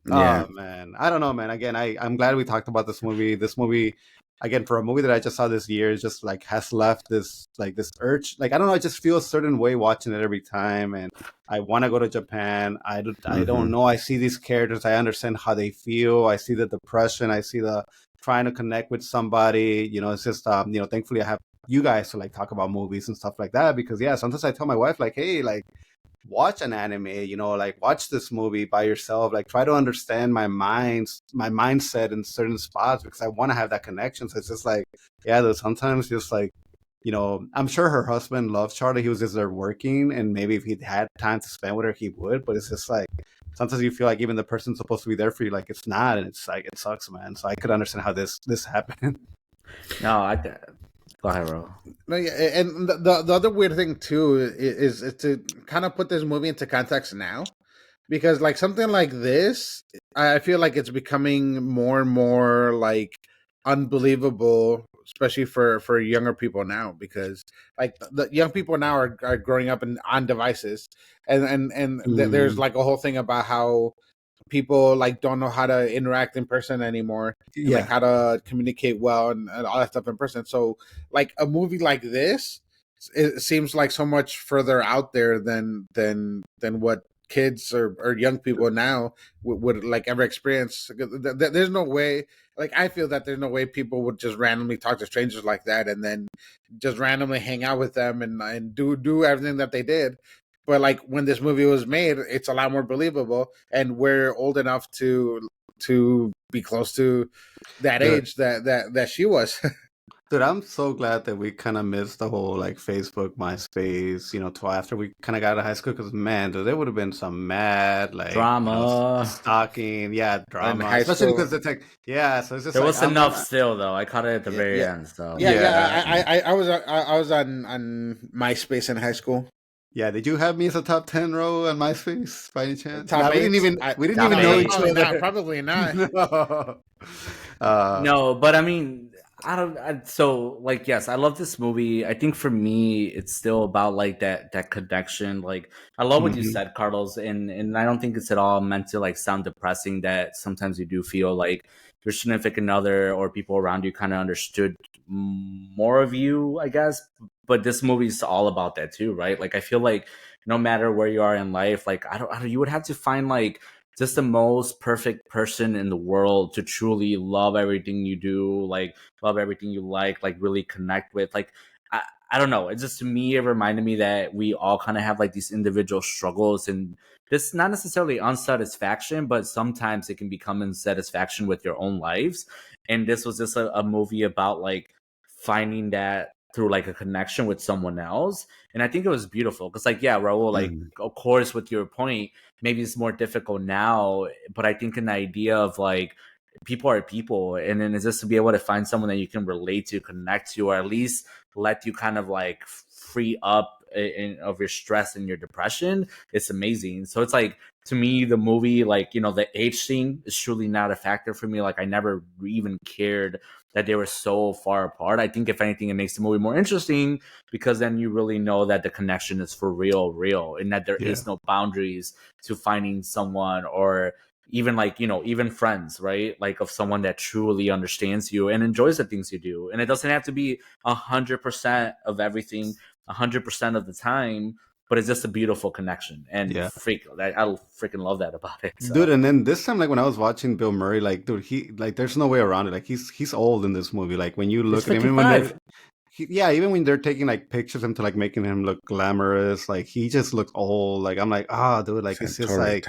oh man, I don't know, man. Again, I'm glad we talked about this movie. This movie, again, for a movie that I just saw this year, just like has left this like this urge. Like I don't know, I just feel a certain way watching it every time, and I want to go to Japan. I don't know. I see these characters. I understand how they feel. I see the depression. I see the trying to connect with somebody. You know, it's just you know, thankfully I have you guys to like talk about movies and stuff like that because sometimes I tell my wife like, hey, like, watch an anime, you know, like watch this movie by yourself, like try to understand my mindset in certain spots because I want to have that connection. So it's just like, though sometimes just like, you know, I'm sure her husband loves Charlie. He was just there working, and maybe if he had time to spend with her, he would. But it's just like sometimes you feel like even the person's supposed to be there for you, like it's not, and it's like it sucks, man. So I could understand how this happened. No, go ahead, bro. No, yeah, and the other weird thing too is to kind of put this movie into context now, because like something like this, I feel like it's becoming more and more like unbelievable, especially for younger people now, because like the young people now are growing up on devices, and there's like a whole thing about how people like don't know how to interact in person anymore, and, like how to communicate well and all that stuff in person. So like a movie like this, it seems like so much further out there than what kids or young people now would like ever experience. There's no way, like I feel that there's no way people would just randomly talk to strangers like that and then just randomly hang out with them and do everything that they did. But like when this movie was made, it's a lot more believable, and we're old enough to be close to that age that she was. Dude, I'm so glad that we kind of missed the whole like Facebook, MySpace, you know, till after we kind of got out of high school. Because man, dude, there would have been some mad like drama, stalking, drama, especially because it's like, so it's just there like, was enough still though. I caught it at the very end. So I was on MySpace in high school. Yeah, did you have me as a top 10 row on MySpace by any chance? We didn't even know each other. Probably not. No, but I mean, so like, yes, I love this movie. I think for me, it's still about like that connection. Like, I love what you said, Carlos, and I don't think it's at all meant to like sound depressing. That sometimes you do feel like your significant other or people around you kind of understood more of you, I guess. but this movie's all about that too, right? Like I feel like no matter where you are in life, like I don't you would have to find like just the most perfect person in the world to truly love everything you do, like love everything you like really connect with. Like I, I don't know. It's just to me, it reminded me that we all kind of have like these individual struggles and this not necessarily unsatisfaction, but sometimes it can become unsatisfaction with your own lives. And this was just a movie about like finding that through like a connection with someone else. And I think it was beautiful because like, yeah, Raul, like of course with your point, maybe it's more difficult now, but I think an idea of like people are people, and then it's just to be able to find someone that you can relate to, connect to, or at least let you kind of like free up of your stress and your depression. It's amazing. So it's like, to me, the movie, like, you know, the age thing is truly not a factor for me. Like I never even cared that they were so far apart. I think if anything, it makes the movie more interesting because then you really know that the connection is for real, and that there is no boundaries to finding someone, or even like, you know, even friends, right? Like of someone that truly understands you and enjoys the things you do. And it doesn't have to be 100% of everything 100% of the time, but it's just a beautiful connection. And I freaking love that about it. So. Dude, and then this time, like when I was watching Bill Murray, like dude, he like there's no way around it. Like he's old in this movie. Like when you look at him, even when even when they're taking like pictures of him to like making him look glamorous, like he just looks old. Like I'm like, dude, like it's just like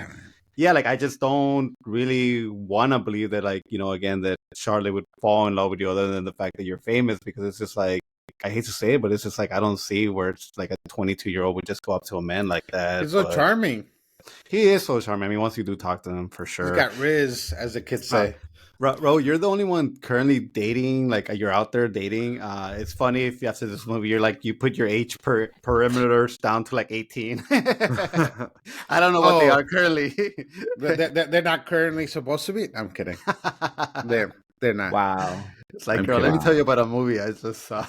like I just don't really want to believe that, like, you know, again, that Charlotte would fall in love with you other than the fact that you're famous, because it's just like, I hate to say it, but it's just like I don't see where it's like a 22-year-old would just go up to a man like that. He's so charming. He is so charming. I mean, once you do talk to him, for sure. He's got Riz, as the kids say. Ro, you're the only one currently dating. Like you're out there dating. It's funny if after this movie you're like you put your age perimeters down to like 18. I don't know what they are currently. They're not currently supposed to be. I'm kidding. They're not. Wow. It's like, girl, let me tell you about a movie I just saw.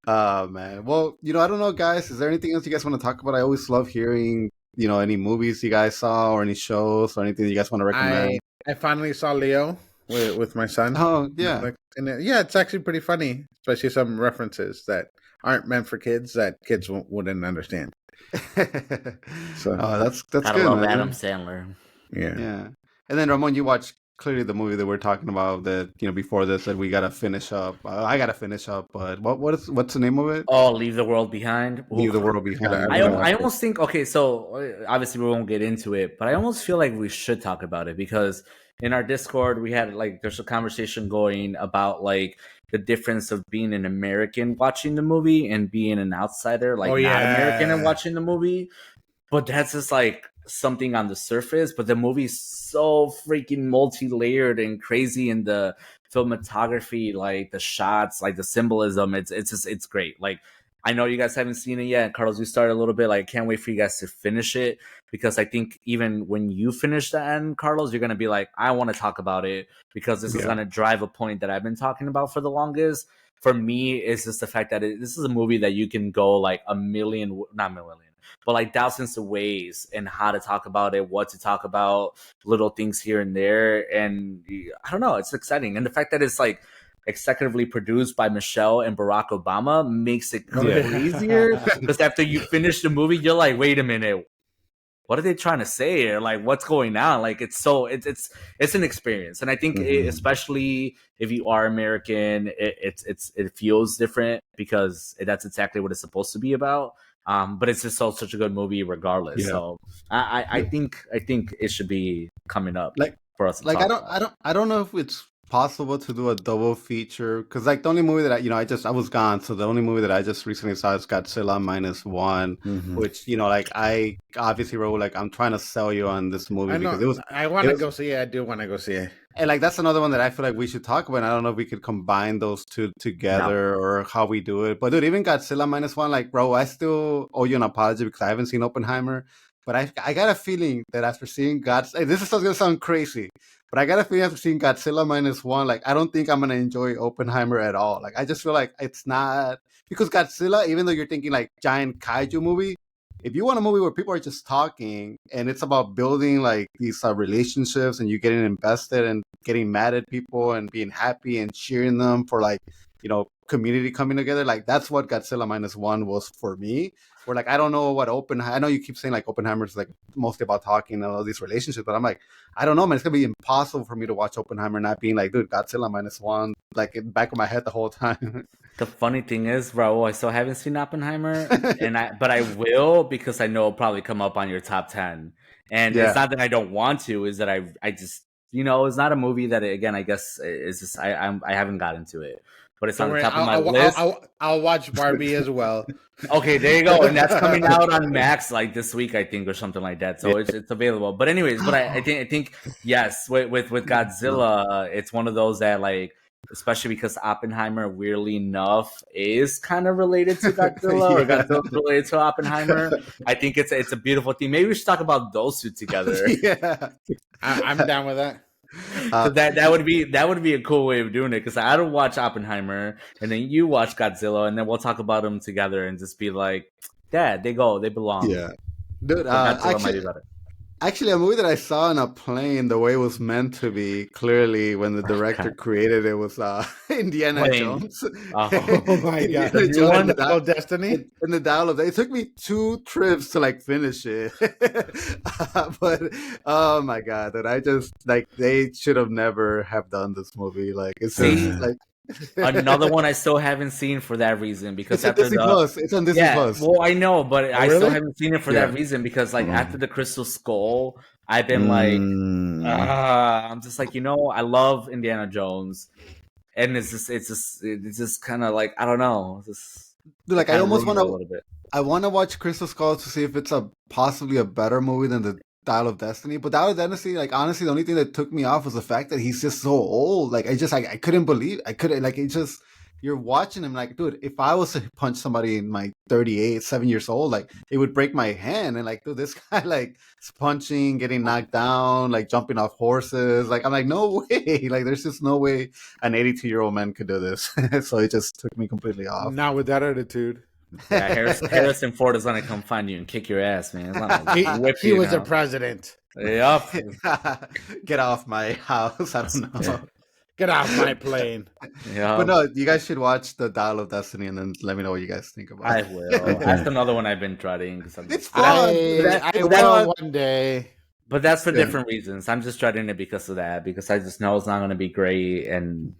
Oh man. Well, you know, I don't know, guys. Is there anything else you guys want to talk about? I always love hearing, you know, any movies you guys saw or any shows or anything you guys want to recommend. I finally saw Leo with my son. Oh yeah, it's actually pretty funny, especially some references that aren't meant for kids that kids wouldn't understand. So that's good. I love Adam Sandler. Yeah. And then Ramon, you watched clearly the movie that we're talking about that, you know, before this, that we gotta finish up. I gotta finish up, but what's the name of it? Oh, Leave the World Behind. Leave the World Behind. I almost think, okay, so obviously we won't get into it, but I almost feel like we should talk about it because in our Discord we had like there's a conversation going about like the difference of being an American watching the movie and being an outsider, like not American and watching the movie. But that's just like something on the surface, but the movie's so freaking multi-layered and crazy in the filmography, like the shots, like the symbolism. It's great. Like I know you guys haven't seen it yet. Carlos, we started a little bit. Like I can't wait for you guys to finish it because I think even when you finish the end, Carlos, you're gonna be like, I want to talk about it because this is gonna drive a point that I've been talking about for the longest. For me, it's just the fact that this is a movie that you can go like but like thousands of ways and how to talk about it, what to talk about, little things here and there. And I don't know, it's exciting. And the fact that it's like executively produced by Michelle and Barack Obama makes it easier because after you finish the movie, you're like, wait a minute, what are they trying to say? Or like, what's going on? Like, it's an experience. And I think especially if you are American, it feels different because that's exactly what it's supposed to be about. But it's just such a good movie regardless. Yeah. So I think it should be coming up like for us. Like I don't know if it's possible to do a double feature because like the only movie that I was gone, so the only movie that I just recently saw is Godzilla -1, which, you know, like I obviously wrote like I'm trying to sell you on this movie because I want to go see it. I do want to go see it. And like that's another one that I feel like we should talk about. And I don't know if we could combine those two together or how we do it. But dude, even Godzilla -1, like bro, I still owe you an apology because I haven't seen Oppenheimer. But I got a feeling that after seeing this is gonna sound crazy, but I got a feeling after seeing Godzilla -1, like I don't think I'm gonna enjoy Oppenheimer at all. Like I just feel like it's not, because Godzilla, even though you're thinking like giant kaiju movie, if you want a movie where people are just talking and it's about building like these relationships and you getting invested and getting mad at people and being happy and cheering them for like, community coming together, like that's what Godzilla Minus One was for me. Where like I don't know what I know you keep saying like Oppenheimer's like mostly about talking and all these relationships, but I'm like, I don't know, man. It's gonna be impossible for me to watch Oppenheimer not being like, dude, Godzilla Minus One, like in the back of my head the whole time. The funny thing is, Raul, I still haven't seen Oppenheimer, but I will because I know it'll probably come up on your top 10. And it's not that I don't want to, is that I just it's not a movie that again I guess is just I haven't gotten to it. But it's on the top of my list. I'll watch Barbie as well. Okay, there you go, and that's coming out on Max like this week, I think, or something like that. So it's available. But anyways, I think yes, with Godzilla, it's one of those that like, especially because Oppenheimer, weirdly enough, is kind of related to Godzilla or Godzilla's related to Oppenheimer. I think it's a beautiful thing. Maybe we should talk about those two together. Yeah, I'm down with that. That would be a cool way of doing it because I don't watch Oppenheimer and then you watch Godzilla and then we'll talk about them together and just be like, yeah, they belong. Yeah, dude. Actually, a movie that I saw on a plane, the way it was meant to be, clearly when the director created it was Indiana Jones. Oh my god! You want to call Destiny? In the Dial of Destiny. It took me 2 trips to like finish it, but oh my god, that I just like they should have never have done this movie. Like it's just like. Another one I still haven't seen for that reason because it's on Disney Plus. It's on Disney Plus. Well, I know, but I still haven't seen it for that reason because, like, after the Crystal Skull, I've been like, I'm just like, I love Indiana Jones, and it's just kind of like I don't know, like I almost want to. I want to watch Crystal Skull to see if it's possibly a better movie than the Dial of Destiny, but Dial of Destiny, like honestly, the only thing that took me off was the fact that he's just so old. Like I couldn't believe, you're watching him like, dude, if I was to punch somebody in my 7 years old, like it would break my hand. And like, dude, this guy like is punching, getting knocked down, like jumping off horses. Like I'm like, no way. Like there's just no way an 82-year-old man could do this. So it just took me completely off. Not with that attitude. Yeah, Harrison Ford is gonna come find you and kick your ass, man. He was a president. Yep. Get off my house. I don't know. Get off my plane. Yeah. But no, you guys should watch the Dial of Destiny and then let me know what you guys think about it. I will. That's another one I've been dreading. It's fun. I will one day. But that's for different reasons. I'm just dreading it because of that. Because I just know it's not going to be great. And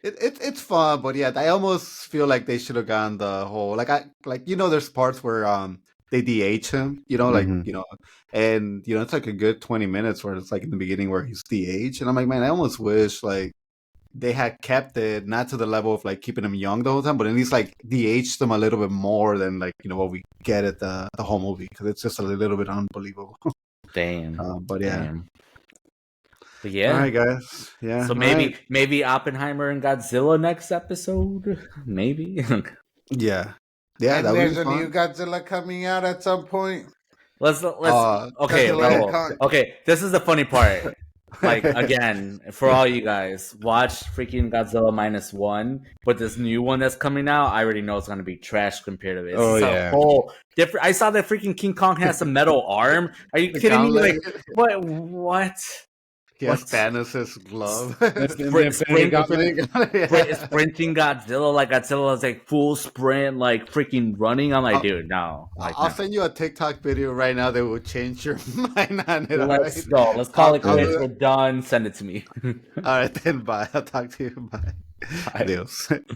it's fun, but yeah, I almost feel like they should have gone the whole there's parts where they DH him, and it's like a good 20 minutes where it's like in the beginning where he's DH, and I'm like, man, I almost wish like they had kept it not to the level of like keeping him young the whole time, but at least like DH them a little bit more than like what we get at the whole movie, because it's just a little bit unbelievable. Damn. But yeah. Damn. But yeah. All right, guys. Yeah. So maybe Oppenheimer and Godzilla next episode. Maybe. Yeah. Yeah. And that there's a new Godzilla coming out at some point. Let's okay. Okay. This is the funny part. Like again, for all you guys, watch freaking Godzilla Minus One. But this new one that's coming out, I already know it's gonna be trash compared to it. Oh yeah. Different. I saw that freaking King Kong has a metal arm. Are you kidding me? Like what? Yes, Thanos' glove. Sprinting Godzilla, like Godzilla is like full sprint, like freaking running. I'm like, dude, no. I'll send you a TikTok video right now that will change your mind on it. Let's go. Let's call it quits. We're done. Send it to me. All right, then bye. I'll talk to you. Bye. Adios. Dude.